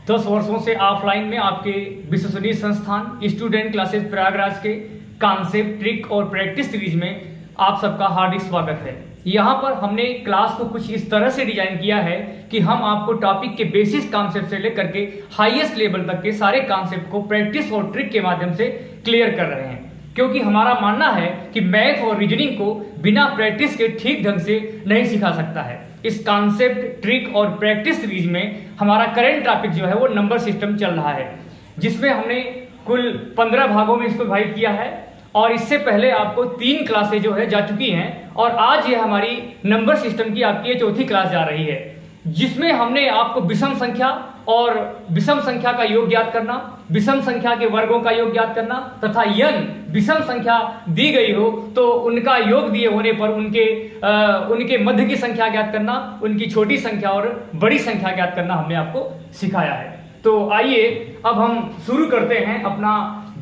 10 वर्षों से ऑफलाइन में आपके विश्वसनीय संस्थान स्टूडेंट क्लासेस प्रयागराज के कॉन्सेप्ट, ट्रिक और प्रैक्टिस सीरीज में आप सबका हार्दिक स्वागत है। यहाँ पर हमने क्लास को कुछ इस तरह से डिजाइन किया है कि हम आपको टॉपिक के बेसिक कॉन्सेप्ट से लेकर के हाईएस्ट लेवल तक के सारे कॉन्सेप्ट को प्रैक्टिस और ट्रिक के माध्यम से क्लियर कर रहे हैं, क्योंकि हमारा मानना है कि मैथ और रीजनिंग को बिना प्रैक्टिस के ठीक ढंग से नहीं सिखा सकता है। इस कॉन्सेप्ट, ट्रिक और प्रैक्टिस सीरीज में हमारा करंट टॉपिक जो है वो नंबर सिस्टम चल रहा है, जिसमें हमने कुल 15 भागों में इसको डिवाइड किया है और इससे पहले आपको 3 क्लासें जो है जा चुकी हैं और आज ये हमारी नंबर सिस्टम की आपकी ये चौथी क्लास जा रही है, जिसमें हमने आपको विषम संख्या और विषम संख्या का योग ज्ञात करना, विषम संख्या के वर्गों का योग ज्ञात करना तथा यदि विषम संख्या दी गई हो तो उनका योग दिए होने पर उनके मध्य की संख्या ज्ञात करना, उनकी छोटी संख्या और बड़ी संख्या ज्ञात करना हमने आपको सिखाया है। तो आइए अब हम शुरू करते हैं अपना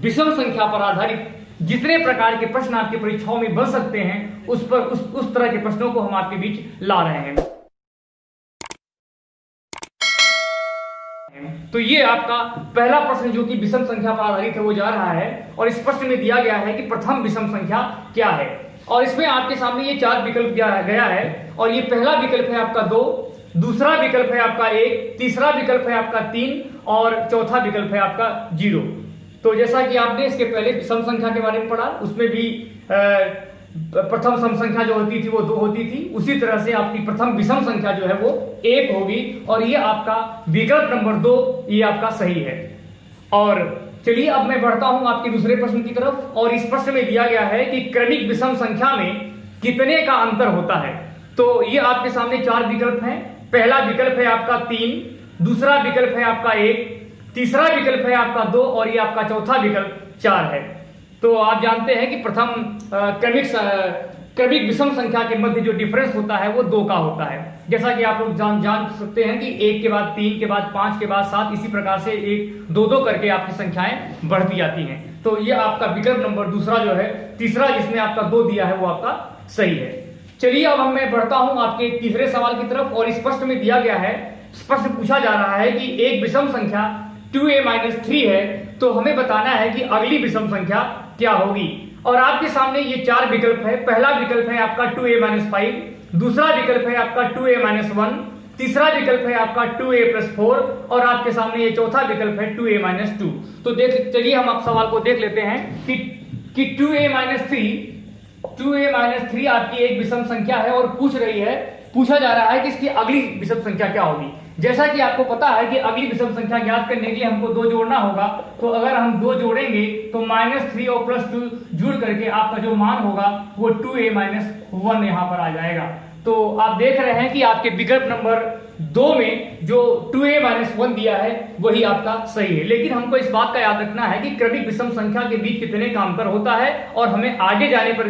विषम संख्या पर आधारित जितने प्रकार के प्रश्न आपकी परीक्षाओं में बन सकते हैं उस तरह के प्रश्नों को हम आपके बीच ला रहे हैं। तो ये आपका पहला प्रश्न जो कि विषम संख्या पर आधारित है वो जा रहा है और इस प्रश्न में दिया गया है कि प्रथम विषम संख्या क्या है और इसमें आपके सामने ये 4 विकल्प दिया गया है और ये पहला विकल्प है आपका 2, दूसरा विकल्प है आपका 1, तीसरा विकल्प है आपका 3 और चौथा विकल्प है आपका 0। तो जैसा कि आपने इसके पहले विषम संख्या के बारे में पढ़ा, उसमें भी प्रथम सम संख्या जो होती थी वो 2 होती थी, उसी तरह से आपकी प्रथम विषम संख्या जो है वो 1 होगी और ये आपका विकल्प नंबर 2 ये आपका सही है। और चलिए अब मैं बढ़ता हूं आपके दूसरे प्रश्न की तरफ और इस प्रश्न में दिया गया है कि क्रमिक विषम संख्या में कितने का अंतर होता है। तो ये आपके सामने 4 विकल्प हैं। पहला विकल्प है आपका 3, दूसरा विकल्प है आपका 1, तीसरा विकल्प है आपका 2 और ये आपका चौथा विकल्प 4 है। तो आप जानते हैं कि प्रथम क्रमिक विषम संख्या के मध्य जो डिफरेंस होता है वो 2 का होता है। जैसा कि आप लोग जान सकते हैं कि 1 के बाद 3 के बाद 5 के बाद 7 इसी प्रकार से 1-2 करके आपकी संख्याएं बढ़ती जाती हैं। तो ये आपका विकल्प नंबर दूसरा जो है, तीसरा जिसमें आपका 2 दिया है वो आपका सही है। चलिए अब मैं बढ़ता हूं आपके तीसरे सवाल की तरफ और इस प्रश्न में दिया गया है, प्रश्न पूछा जा रहा है कि एक विषम संख्या 2a-3 है तो हमें बताना है कि अगली विषम संख्या क्या होगी। और आपके सामने ये 4 विकल्प है। पहला विकल्प है आपका 2a-5, दूसरा विकल्प है आपका 2a-1, तीसरा विकल्प है आपका 2a+4 और आपके सामने ये चौथा विकल्प है 2a-2। तो चलिए हम आप सवाल को देख लेते हैं कि 2a-3 आपकी एक विषम संख्या है और पूछा जा रहा है कि इसकी अगली विषम संख्या क्या होगी। जैसा कि आपको पता है कि अगली विषम संख्या ज्ञात करने के लिए हमको 2 जोड़ना होगा, तो अगर हम 2 जोड़ेंगे तो -3 और +2 जुड़ करके आपका जो मान होगा वो 2a-1 यहाँ पर आ जाएगा। तो आप देख रहे हैं कि आपके विकल्प नंबर 2 में जो 2a-1 दिया है वही आपका सही है। लेकिन हमको इस बात का याद रखना है कि क्रमिक विषम संख्या के बीच कितने का अंतर होता है और हमें आगे जाने पर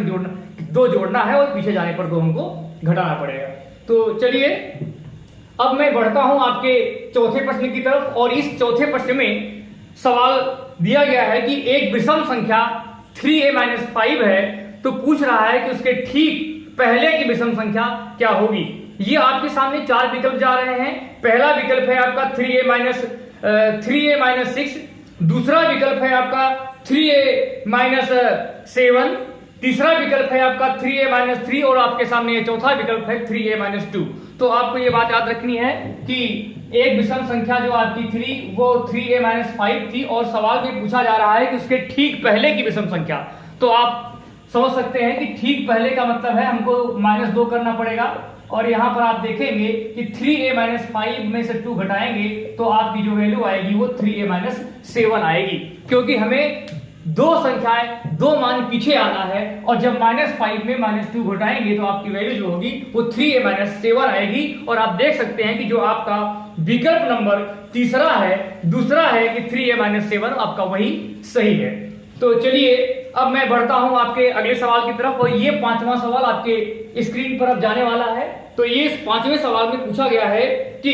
2 जोड़ना है और पीछे जाने पर 2 हमको घटाना पड़ेगा। तो चलिए अब मैं बढ़ता हूं आपके चौथे प्रश्न की तरफ और इस चौथे प्रश्न में सवाल दिया गया है कि एक विषम संख्या 3a-5 है तो पूछ रहा है कि उसके ठीक पहले की विषम संख्या क्या होगी। ये आपके सामने 4 विकल्प जा रहे हैं। पहला विकल्प है आपका 3a-6, दूसरा विकल्प है आपका 3a-7, तीसरा विकल्प है आपका 3a-3 और आपके सामने ये चौथा विकल्प है 3a-2। तो आपको ये बात याद रखनी है कि एक विषम संख्या जो आपकी 3 वो 3a-5 थी और सवाल में पूछा जा रहा है कि उसके ठीक पहले की विषम संख्या। तो आप समझ सकते हैं कि ठीक पहले का मतलब है हमको -2 करना पड़ेगा और यहाँ पर आप देखेंगे कि 3a-5 में से 2 घटाएंगे तो आपकी जो वैल्यू आएगी वो 3a-7 आएगी, क्योंकि हमें 2 संख्याएं 2 मान पीछे आना है और जब -5 में -2 घटाएंगे तो आपकी वैल्यू जो होगी वो 3a-7 आएगी। और आप देख सकते हैं कि जो आपका विकल्प नंबर तीसरा है, दूसरा है कि 3a-7 आपका वही सही है। तो चलिए अब मैं बढ़ता हूं आपके अगले सवाल की तरफ और ये 5वां सवाल आपके स्क्रीन पर अब जाने वाला है। तो ये इस 5वें सवाल में पूछा गया है कि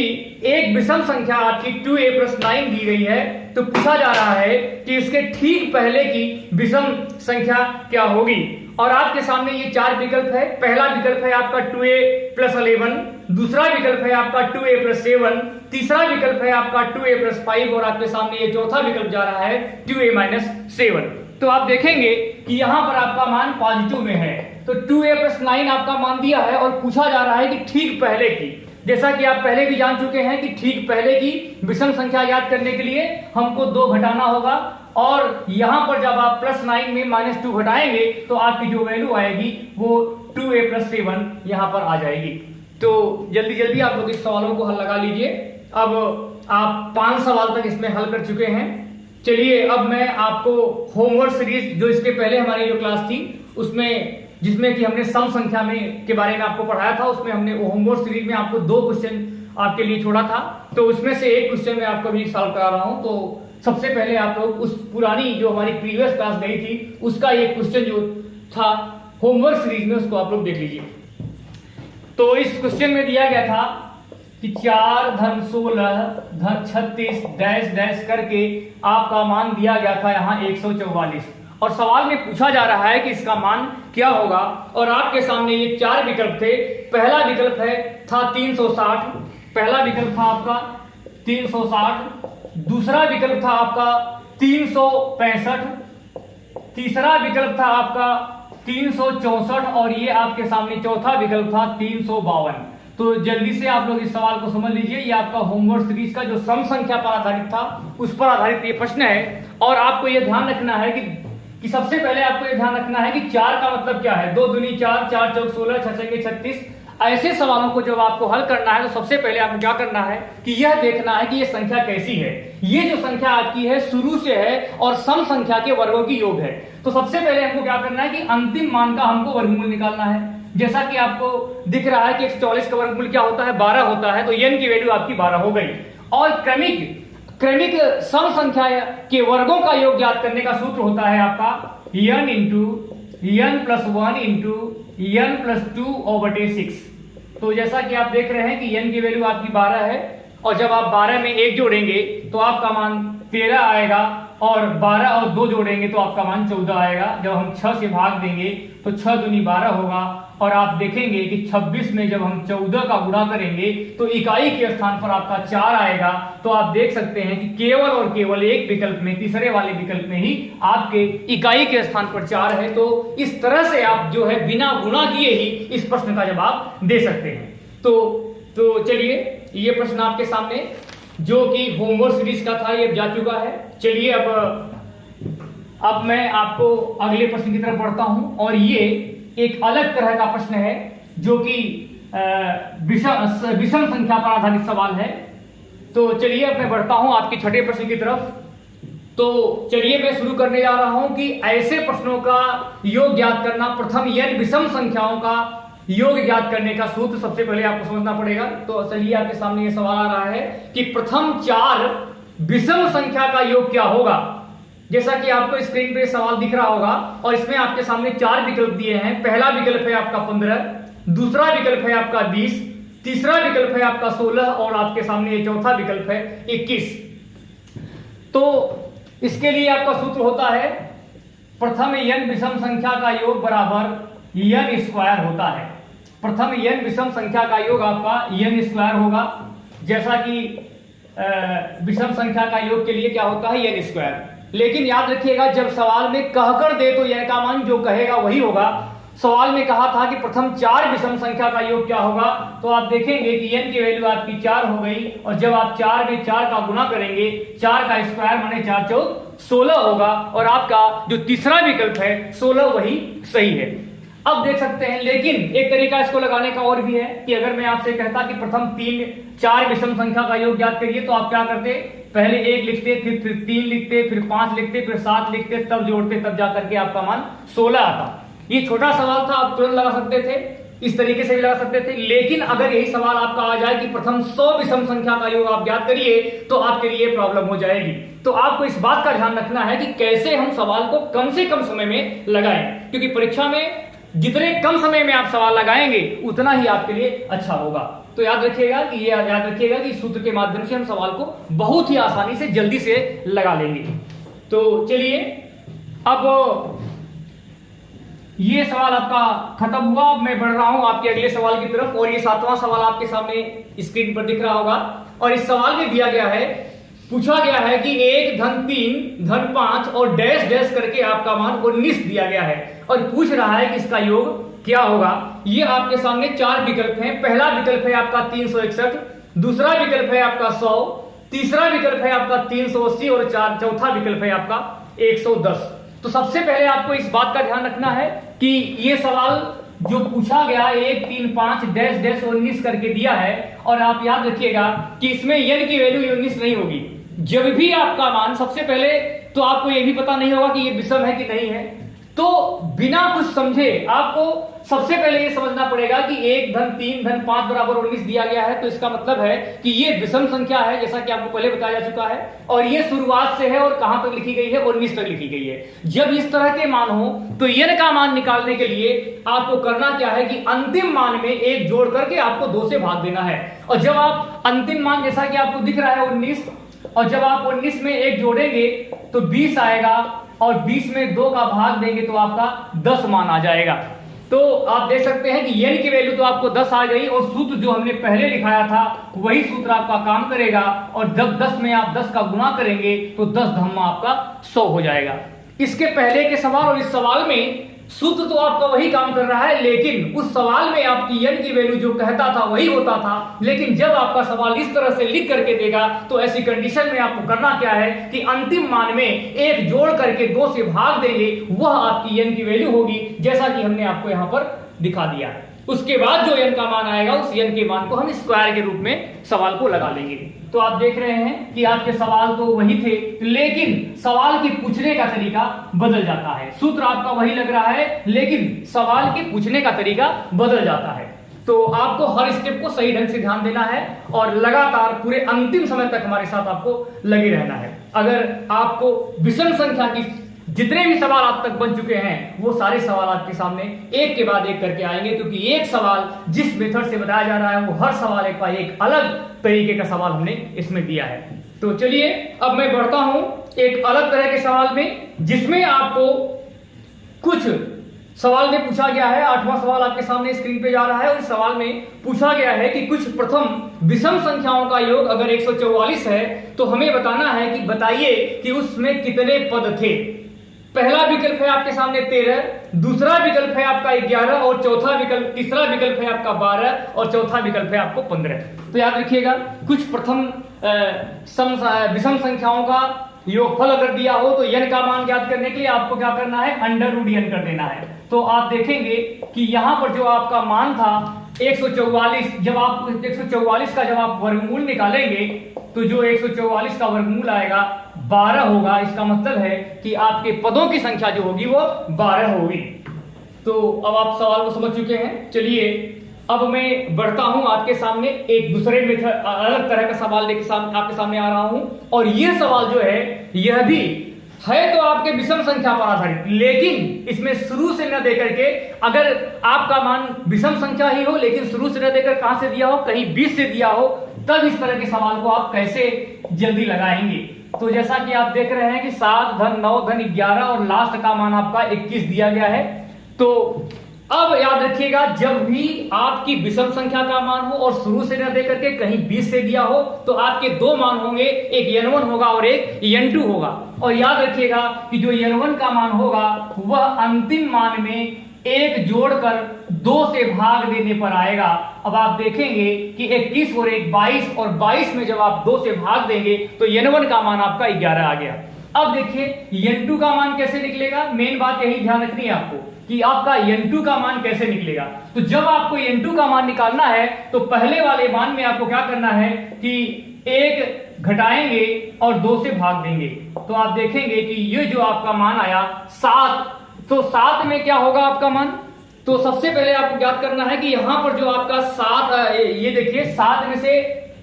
एक विषम संख्या आपकी 2a+9 दी गई है तो पूछा जा रहा है कि इसके ठीक पहले की विषम संख्या क्या होगी। और आपके सामने ये 4 विकल्प है। पहला विकल्प है आपका 2a+11, दूसरा विकल्प है आपका 2a+7, तीसरा विकल्प है आपका 2a + 5 और आपके सामने ये चौथा विकल्प जा रहा है 2a - 7। तो आप देखेंगे कि यहां पर आपका मान पॉजिटिव में है, तो 2a + 9 आपका मान दिया है और पूछा जा रहा है कि ठीक पहले की। जैसा कि आप पहले भी जान चुके हैं कि ठीक पहले की विषम संख्या याद करने के लिए हमको 2 घटाना होगा, और यहां पर जब आप +9 में -2 घटाएंगे तो आपकी जो वैल्यू आएगी वो 2a + 7 यहां पर आ जाएगी। तो जल्दी जल्दी आप लोग इस सवालों को हल लगा लीजिए। अब आप 5 सवाल तक इसमें हल कर चुके हैं। चलिए अब मैं आपको होमवर्क सीरीज जो इसके पहले हमारी जो क्लास थी उसमें, जिसमें कि हमने सम संख्या में के बारे में आपको पढ़ाया था, उसमें हमने होमवर्क सीरीज में आपको 2 क्वेश्चन आपके लिए छोड़ा था। तो उसमें से एक क्वेश्चन मैं आपको अभी सॉल्व करा रहा हूं। तो सबसे पहले आप लोग उस पुरानी जो हमारी प्रीवियस क्लास गई थी उसका एक क्वेश्चन जो था होमवर्क सीरीज में, उसको आप लोग देख लीजिए। तो इस क्वेश्चन में दिया गया था कि 4 धन 16 धन 36 डैश डैश करके आपका मान दिया गया था यहाँ 144, और सवाल में पूछा जा रहा है कि इसका मान क्या होगा। और आपके सामने ये 4 विकल्प थे। पहला विकल्प था 360, पहला विकल्प था आपका 360, दूसरा विकल्प था आपका 365, तीसरा विकल्प था आपका 364 और ये आपके सामने चौथा विकल्प था 352। तो जल्दी से आप लोग इस सवाल को समझ लीजिए। ये आपका होमवर्क सीरीज का जो सम संख्या पर आधारित था उस पर आधारित ये प्रश्न है। और आपको ये ध्यान रखना है कि सबसे पहले आपको ये ध्यान रखना है कि 4 का मतलब क्या है। 2 दूनी 4, 4 चौक 16, 6 छक्के 36। ऐसे सवालों को जब आपको हल करना है तो सबसे पहले आपको क्या करना है कि यह देखना है कि ये संख्या कैसी है। ये जो संख्या आपकी है शुरू से है और सम संख्या के वर्गों की योग है। तो सबसे पहले हमको क्या करना है कि अंतिम मान का हमको वर्गमूल निकालना है। जैसा कि आपको दिख रहा है कि 144 का वर्गमूल क्या होता है, 12 होता है। तो n की वैल्यू आपकी 12 हो गई। और क्रमिक सम संख्या के वर्गों का योग ज्ञात करने का सूत्र होता है आपका n × n + 1 × n + 2/6। तो जैसा कि आप देख रहे हैं कि n की वैल्यू आपकी 12 है, और जब आप 12 में 1 जोड़ेंगे तो आपका मान 13 आएगा, और 12 और 2 जोड़ेंगे तो आपका मान 14 आएगा। जब हम 6 से भाग देंगे तो 6 दूनी 12 होगा, और आप देखेंगे कि 26 में जब हम 14 का गुणा करेंगे तो इकाई के स्थान पर आपका 4 आएगा। तो आप देख सकते हैं कि केवल और केवल एक विकल्प में, तीसरे वाले विकल्प में ही आपके इकाई के स्थान पर 4 है। तो इस तरह से आप जो है बिना गुणा किए ही इस प्रश्न का जवाब दे सकते हैं। तो चलिए, ये प्रश्न आपके सामने जो कि होमवर्क सीरीज का था ये जा चुका है। चलिए अब मैं आपको अगले प्रश्न की तरफ बढ़ता हूं, और ये एक अलग तरह का प्रश्न है जो कि विषम संख्या पर आधारित सवाल है। तो चलिए अब मैं बढ़ता हूं आपके छठे प्रश्न की तरफ। तो चलिए मैं शुरू करने जा रहा हूं कि ऐसे प्रश्नों का योग ज्ञात करना, प्रथम n विषम संख्याओं का योग ज्ञात करने का सूत्र सबसे पहले आपको समझना पड़ेगा। तो चलिए आपके सामने ये सवाल आ रहा है कि प्रथम 4 विषम संख्या का योग क्या होगा। जैसा कि आपको स्क्रीन पे सवाल दिख रहा होगा, और इसमें आपके सामने 4 विकल्प दिए हैं। पहला विकल्प है आपका 15, दूसरा विकल्प है आपका 20, तीसरा विकल्प है आपका 16 और आपके सामने ये चौथा विकल्प है 21। तो इसके लिए आपका सूत्र होता है प्रथम n विषम संख्या का योग बराबर n² होता है। प्रथम n विषम संख्या का योग आपका n² होगा। जैसा कि विषम संख्या का योग के लिए क्या होता है n²। लेकिन याद रखिएगा जब सवाल में कहकर दे तो n का मान जो कहेगा वही होगा। सवाल में कहा था कि प्रथम 4 विषम संख्या का योग क्या होगा, तो आप देखेंगे कि n की वैल्यू आपकी 4 हो गई, और जब आप 4 में 4 का गुणा करेंगे, 4 का स्क्वायर माने 4 चौक 16 होगा, और आपका जो तीसरा विकल्प है 16 वही सही है। अब देख सकते हैं, लेकिन एक तरीका इसको लगाने का और भी है कि अगर मैं आपसे कहता कि प्रथम 4 विषम संख्या का योग ज्ञात करिए, तो आप क्या करते, पहले 1 लिखते, फिर 3 लिखते, फिर 5 लिखते, फिर 7 लिखते, तब जोड़ते, तब जाकर के आपका मान 16 आता। ये छोटा सवाल था, आप तुरंत लगा सकते थे, इस तरीके से भी लगा सकते थे। लेकिन अगर यही सवाल आपका आ जाए कि प्रथम 100 विषम संख्या का योग आप ज्ञात करिए, तो आपके लिए प्रॉब्लम हो जाएगी। तो आपको इस बात का ध्यान रखना है कि कैसे हम सवाल को कम से कम समय में लगाएं, क्योंकि परीक्षा में जितने कम समय में आप सवाल लगाएंगे उतना ही आपके लिए अच्छा होगा। तो याद रखिएगा कि इस सूत्र के माध्यम से हम सवाल को बहुत ही आसानी से जल्दी से लगा लेंगे। तो चलिए अब ये सवाल आपका खत्म हुआ। अब मैं बढ़ रहा हूं आपके अगले सवाल की तरफ, और ये 7वां सवाल आपके सामने स्क्रीन पर दिख रहा होगा। और इस सवाल में दिया गया है, पूछा गया है कि 1 धन 3 धन 5 और डैश डैश करके आपका मान 19 दिया गया है और पूछ रहा है कि इसका योग क्या होगा। ये आपके सामने 4 विकल्प हैं। पहला विकल्प है आपका 361, दूसरा विकल्प है आपका 100, तीसरा विकल्प है आपका 380 और चौथा विकल्प है आपका 110। तो सबसे पहले आपको इस बात का ध्यान रखना है कि ये सवाल जो पूछा गया 1 3 5 डैश डैश 19 करके दिया है और आप याद रखिएगा कि इसमें n की वैल्यू 19 नहीं होगी। जब भी आपका मान, सबसे पहले तो आपको यह भी पता नहीं होगा कि ये विषम है कि नहीं है, तो बिना कुछ समझे आपको सबसे पहले ये समझना पड़ेगा कि 1 धन 3 धन 5 बराबर 19 दिया गया है, तो इसका मतलब है कि ये विषम संख्या है, जैसा कि आपको पहले बताया जा चुका है, और ये शुरुआत से है और कहां तक लिखी गई है, 19 तक लिखी गई है। जब इस तरह के मान हो तो n का मान निकालने के लिए आपको करना क्या है कि अंतिम मान में 1 जोड़ करके आपको 2 से भाग देना है। और जब आप अंतिम मान, जैसा कि आपको दिख रहा है 19, और जब आप 19 में 1 जोड़ेंगे तो 20 आएगा और 20 में 2 का भाग देंगे तो आपका 10 मान आ जाएगा। तो आप देख सकते हैं कि n की वैल्यू तो आपको 10 आ गई और सूत्र जो हमने पहले लिखाया था वही सूत्र आपका काम करेगा, और जब 10 में आप 10 का गुणा करेंगे तो 10 धम्मा आपका 100 हो जाएगा। इसके पहले के सवाल और इस सवाल में सूत्र तो आपका वही काम कर रहा है, लेकिन उस सवाल में आपकी n की वैल्यू जो कहता था वही होता था। लेकिन जब आपका सवाल इस तरह से लिख करके देगा तो ऐसी कंडीशन में आपको करना क्या है कि अंतिम मान में 1 जोड़ करके 2 से भाग देंगे, वह आपकी n की वैल्यू होगी, जैसा कि हमने आपको यहां पर दिखा दिया। उसके बाद जो n का मान आएगा उस n के मान को हम स्क्वायर के रूप में सवाल को लगा लेंगे। तो आप देख रहे हैं कि आपके सवाल तो वही थे, लेकिन सवाल की पूछने का तरीका बदल जाता है। सूत्र आपका वही लग रहा है, लेकिन सवाल के पूछने का तरीका बदल जाता है। तो आपको हर स्टेप को सही ढंग से ध्यान देना है और लगातार पूरे अंतिम समय तक हमारे साथ आपको लगे रहना है। अगर आपको विषम संख्या की जितने भी सवाल आप तक बन चुके हैं वो सारे सवाल आपके सामने एक के बाद एक करके आएंगे, क्योंकि एक सवाल जिस मेथड से बताया जा रहा है वो हर सवाल एक अलग तरीके का सवाल हमने इसमें दिया है। तो चलिए अब मैं बढ़ता हूं एक अलग तरह के सवाल में, जिसमें आपको कुछ सवाल में पूछा गया है। 8वां सवाल आपके सामने स्क्रीन पे जा रहा है और इस सवाल में पूछा गया है कि कुछ प्रथम विषम संख्याओं का योग अगर 144 है तो हमें बताना है कि बताइए कि उसमें कितने पद थे। पहला विकल्प है आपके सामने 13, दूसरा विकल्प है आपका 11 और तीसरा विकल्प है आपका 12 और चौथा विकल्प है आपको 15। तो याद रखिएगा, कुछ प्रथम विषम संख्याओं का योगफल अगर दिया हो तो n का मान ज्ञात करने के लिए आपको क्या करना है, √n कर देना है। तो आप देखेंगे कि यहां पर जो आपका मान था 144, जब आप 144 का जब आप वर्गमूल निकालेंगे तो जो 144 का वर्गमूल आएगा 12 होगा। इसका मतलब है कि आपके पदों की संख्या जो होगी वो 12 होगी। तो अब आप सवाल को समझ चुके हैं। चलिए अब मैं बढ़ता हूं आपके सामने एक दूसरे मेथड, अलग तरह का सवाल लेके आपके सामने आ रहा हूं। और यह सवाल जो है यह भी है तो आपके विषम संख्या पर आधारित, लेकिन इसमें शुरू से न देकर के, अगर आपका मान विषम संख्या ही हो लेकिन शुरू से न देकर कहां से दिया हो, कहीं 20 से दिया हो, तब इस तरह के सवाल को आप कैसे जल्दी लगाएंगे। तो जैसा कि आप देख रहे हैं कि 7 धन 9 धन 11 और लास्ट का मान आपका 21 दिया गया है। तो अब याद रखिएगा, जब भी आपकी विषम संख्या का मान हो और शुरू से न देकर के कहीं 20 से दिया हो तो आपके 2 मान होंगे, एक n1 होगा और एक n2 होगा। और याद रखिएगा कि जो n1 का मान होगा वह अंतिम मान में 1 जोड़कर 2 से भाग देने पर आएगा। अब आप देखेंगे कि 21 और 1 22 और 22 में जब आप 2 से भाग देंगे तो n1 का मान आपका 11 आ गया। अब देखिए n2 का मान कैसे निकलेगा, मेन बात यही ध्यान रखनी है आपको कि आपका n2 का मान कैसे निकलेगा। तो जब आपको n2 का मान निकालना है तो पहले वाले मान में आपको क्या करना है कि 1 घटाएंगे और 2 से भाग देंगे। तो आप देखेंगे कि ये जो आपका मान आया 7, तो 7 में क्या होगा आपका मान। तो सबसे पहले आपको ज्ञात करना है कि यहां पर जो आपका 7, ये देखिए 7 में से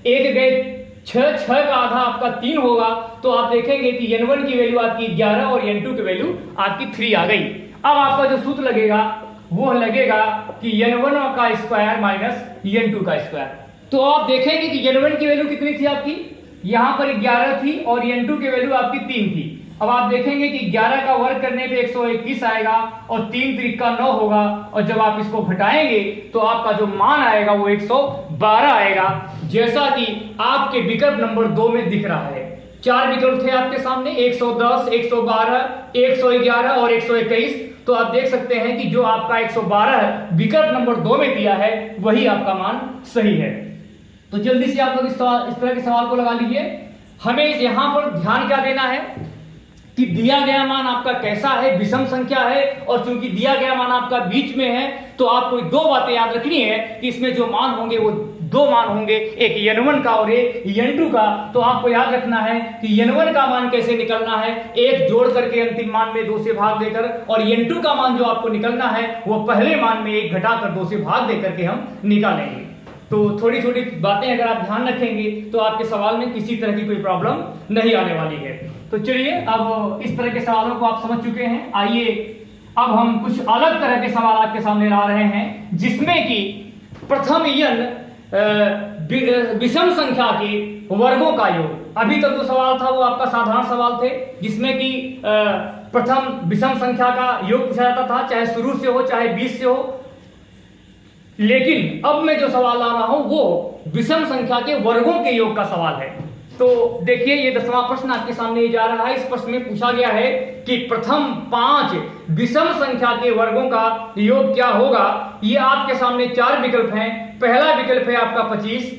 1 गए 6 का आधा आपका 3 होगा। तो आप देखेंगे कि n1 की वैल्यू आपकी 11 और n2 की वैल्यू आपकी 3 आ गई। अब आपका जो सूत्र लगेगा वो लगेगा कि n1 का स्क्वायर माइनस n2 का स्क्वायर। तो आप देखेंगे कि n1 की वैल्यू कितनी थी आपकी, यहां पर 11 थी और n2 की वैल्यू आपकी 3 थी। अब आप देखेंगे कि 11 का वर्ग करने पे 121 आएगा और 3 त्रिक का 9 होगा, और जब आप इसको घटाएंगे तो आपका जो मान आएगा वो 112 आएगा, जैसा कि आपके विकल्प नंबर 2 में दिख रहा है। 4 विकल्प थे आपके सामने, 110, 112, 111 और 121। तो आप देख सकते हैं कि जो आपका 112 विकल्प नंबर 2 में दिया है वही आपका मान सही है। तो जल्दी से आप लोग इस तरह के सवाल को लगा लीजिए। हमें यहां पर ध्यान क्या देना है कि दिया गया मान आपका कैसा है, विषम संख्या है, और चूंकि दिया गया मान आपका बीच में है तो आपको 2 बातें याद रखनी है कि इसमें जो मान होंगे वो 2 मान होंगे, एक n1 का और एक n2 का। तो आपको याद रखना है कि n1 का मान कैसे निकलना है, 1 जोड़ करके अंतिम मान में 2 से भाग देकर, और n2 का मान जो आपको निकलना है वो पहले मान में 1 घटाकर 2 से भाग देकर के हम निकालेंगे। तो थोड़ी छोटी बातें अगर आप ध्यान रखेंगे तो आपके सवाल में किसी तरह की कोई प्रॉब्लम नहीं आने वाली है। तो चलिए, अब इस तरह के सवालों को आप समझ चुके हैं। आइए अब हम कुछ अलग तरह के सवाल आपके सामने ला रहे हैं, जिसमें कि प्रथम विषम संख्या के वर्गों का योग। अभी तक जो सवाल था वो आपका साधारण सवाल थे, जिसमें कि प्रथम विषम संख्या का योग पूछा जाता था, चाहे शुरू से हो चाहे बीच से हो। लेकिन अब मैं जो सवाल ला रहा हूं वो विषम संख्या के वर्गों के योग का सवाल है। तो देखिए, ये 10वां प्रश्न आपके सामने जा रहा है। इस प्रश्न में पूछा गया है कि प्रथम 5 विषम संख्या के वर्गों का योग क्या होगा। ये आपके सामने 4 विकल्प हैं। पहला विकल्प है आपका 25,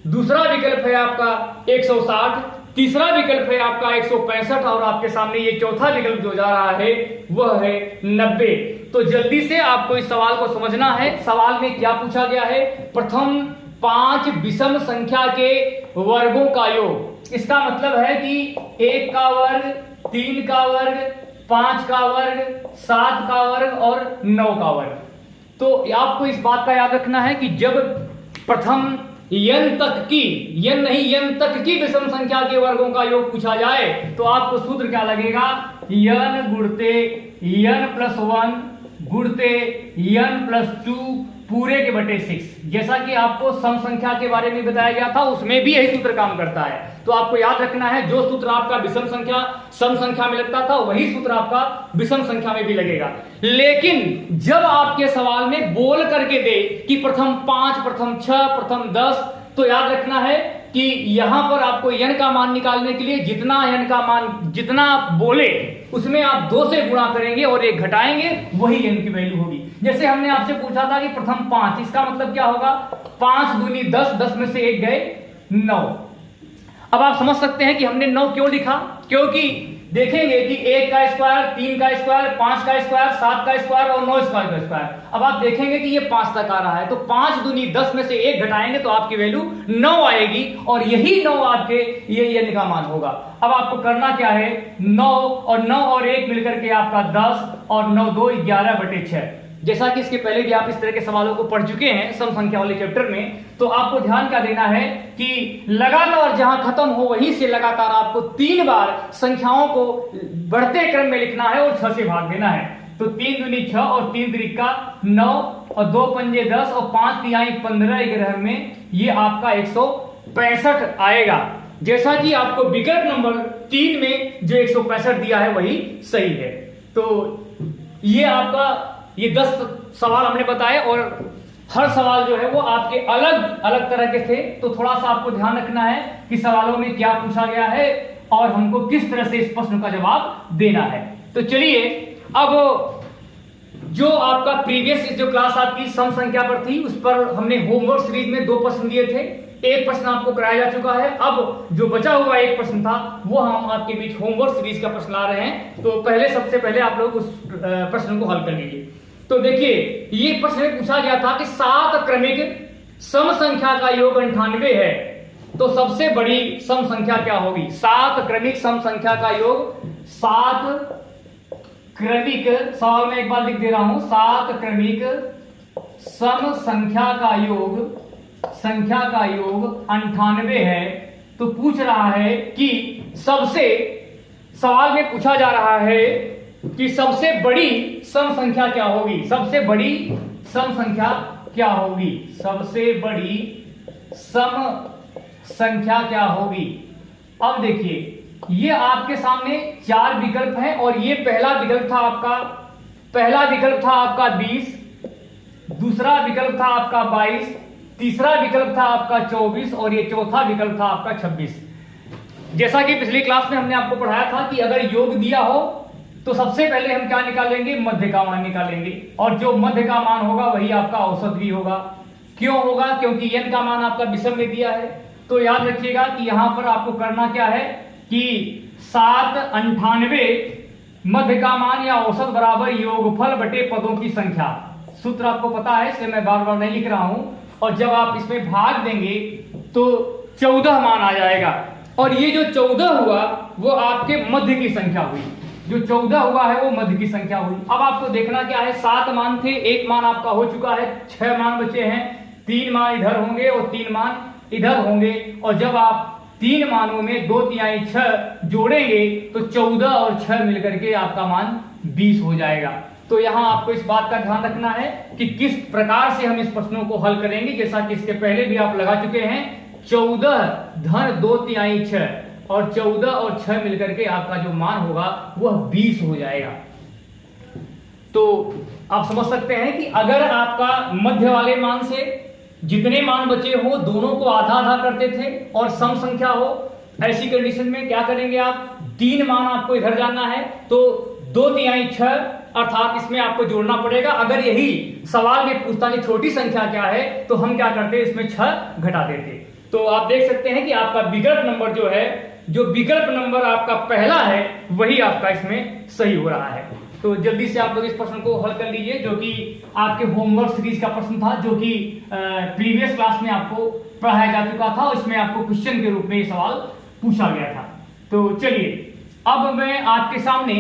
दूसरा विकल्प है आपका 160, तीसरा विकल्प है आपका 165, और आपके सामने ये चौथा विकल्प जो जा रहा है वह है 90। तो जल्दी से आपको इस सवाल को समझना है। सवाल में क्या पूछा गया है, प्रथम 5 विषम संख्या के वर्गों का योग। इसका मतलब है कि 1 का वर्ग, 3 का वर्ग, 5 का वर्ग, 7 का वर्ग और 9 का वर्ग। तो आपको इस बात का याद रखना है कि जब प्रथम n तक की, n नहीं n तक की विषम संख्या के वर्गों का योग पूछा जाए तो आपको सूत्र क्या लगेगा, n गुणते n+1 गुणते n+2 पूरे के बटे 6। जैसा कि आपको सम संख्या के बारे में बताया गया था, उसमें भी यही सूत्र काम करता है। तो आपको याद रखना है, जो सूत्र आपका विषम संख्या सम संख्या में लगता था वही सूत्र आपका विषम संख्या में भी लगेगा। लेकिन जब आपके सवाल में बोल करके दे कि प्रथम 5, प्रथम 6, प्रथम 10, तो याद रखना है कि यहां पर आपको n का मान निकालने के लिए जितना n का मान जितना बोले उसमें आप 2 से गुणा करेंगे और 1 घटाएंगे, वही n की वैल्यू होगी। जैसे हमने आपसे पूछा था कि प्रथम 5, इसका मतलब क्या होगा, 5 दूनी 10, 10 में से 1 गए 9। अब आप समझ सकते हैं कि हमने 9 क्यों लिखा, क्योंकि देखेंगे कि 1 का स्क्वायर, 3 का स्क्वायर, 5 का स्क्वायर, 7 का स्क्वायर और 9 स्क्वायर का स्क्वायर। अब आप देखेंगे कि ये 5 तक आ रहा है, तो 5 दूनी 10 में से 1 घटाएंगे तो आपकी वैल्यू 9 आएगी, और यही 9 आपके ये n का मान होगा। अब आपको करना क्या है, 9 और 1 मिलकर के आपका 10 और 9 2 11/6। जैसा कि इसके पहले भी आप इस तरह के सवालों को पढ़ चुके हैं सम संख्या वाले चैप्टर में। तो आपको ध्यान क्या देना है कि लगातार जहां खत्म हो वहीं से लगातार आपको 3 बार संख्याओं को बढ़ते क्रम में लिखना है और 6 से भाग देना है। तो 3 दूनी 6 और 3 त्रिका 9 और 2 पंजे 10 और 5 तिहाई 15 ग्रह में ये आपका 165 आएगा। जैसा कि आपको विकल्प नंबर 3 में जो 165 दिया है वही सही है। तो ये आपका ये 10 सवाल हमने बताए, और हर सवाल जो है वो आपके अलग अलग तरह के थे। तो थोड़ा सा आपको ध्यान रखना है कि सवालों में क्या पूछा गया है और हमको किस तरह से इस प्रश्न का जवाब देना है। तो चलिए, अब जो आपका प्रीवियस जो क्लास आपकी सम संख्या पर थी उस पर हमने होमवर्क सीरीज में 2 प्रश्न दिए थे। एक प्रश्न आपको कराया जा चुका है। अब जो बचा हुआ एक प्रश्न था वो हम आपके बीच होमवर्क सीरीज का प्रश्न ला रहे हैं। तो सबसे पहले आप लोग उस प्रश्न को हल कर लीजिए। तो देखिए, ये प्रश्न में पूछा गया था कि 7 क्रमिक सम संख्या का योग 98 है, तो सबसे बड़ी सम संख्या क्या होगी। 7 क्रमिक सम संख्या का योग, 7 क्रमिक, सवाल में एक बार लिख दे रहा हूं, 7 क्रमिक सम संख्या का योग 98 है। तो पूछ रहा है कि सवाल में पूछा जा रहा है कि सबसे बड़ी सम संख्या क्या होगी, सबसे बड़ी सम संख्या क्या होगी, सबसे बड़ी सम संख्या क्या होगी। अब देखिए, ये आपके सामने 4 विकल्प हैं और ये पहला विकल्प था आपका 20, दूसरा विकल्प था आपका 22, तीसरा विकल्प था आपका 24 और ये चौथा विकल्प था आपका 26। जैसा कि पिछली क्लास में हमने आपको पढ़ाया था कि अगर योग दिया हो तो सबसे पहले हम क्या निकालेंगे, मध्य का मान निकालेंगे, और जो मध्य का मान होगा वही आपका औसत भी होगा। क्यों होगा? क्योंकि n का मान आपका विषम में दिया है। तो याद रखिएगा कि यहां पर आपको करना क्या है कि 798 मध्य का मान या औसत बराबर योगफल बटे पदों की संख्या। सूत्र आपको पता है, इसलिए मैं बार बार नहीं लिख रहा हूं। और जब आप इसमें भाग देंगे तो 14 मान आ जाएगा, और ये जो 14 हुआ वो आपके मध्य की संख्या हुई। जो 14 हुआ है वो मध्य की संख्या हुई। अब आपको देखना क्या है, 7 मान थे, 1 मान आपका हो चुका है, 6 मान बचे हैं, 3 मान इधर होंगे और 3 मान इधर होंगे। और जब आप 3 मानों में 2 तिहाई 6 जोड़ेंगे तो 14 और 6 मिलकर के आपका मान 20 हो जाएगा। तो यहां आपको इस बात का ध्यान रखना है कि किस प्रकार से हम इस प्रश्नों को हल करेंगे। जैसा कि इसके पहले भी आप लगा चुके हैं, 14 धन 2 तिहाई 6 और 14 और 6 मिलकर के आपका जो मान होगा वह 20 हो जाएगा। तो आप समझ सकते हैं कि अगर आपका मध्य वाले मान से जितने मान बचे हो दोनों को आधा आधा करते थे और सम संख्या हो, ऐसी कंडीशन में क्या करेंगे आप, 3 मान आपको इधर जाना है तो 2 तिहाई 6 अर्थात इसमें आपको जोड़ना पड़ेगा। अगर यही सवाल में पूछता कि छोटी संख्या क्या है तो हम क्या करते, इसमें 6 घटा देते। तो आप देख सकते हैं कि आपका विकल्प नंबर जो है, जो विकल्प नंबर आपका पहला है वही आपका इसमें सही हो रहा है। तो जल्दी से आप लोग इस प्रश्न को हल कर लीजिए, जो कि आपके होमवर्क सीरीज का प्रश्न था, जो कि प्रीवियस क्लास में आपको पढ़ाया जा चुका था। इसमें आपको क्वेश्चन के रूप में ये सवाल पूछा गया था। तो चलिए अब मैं आपके सामने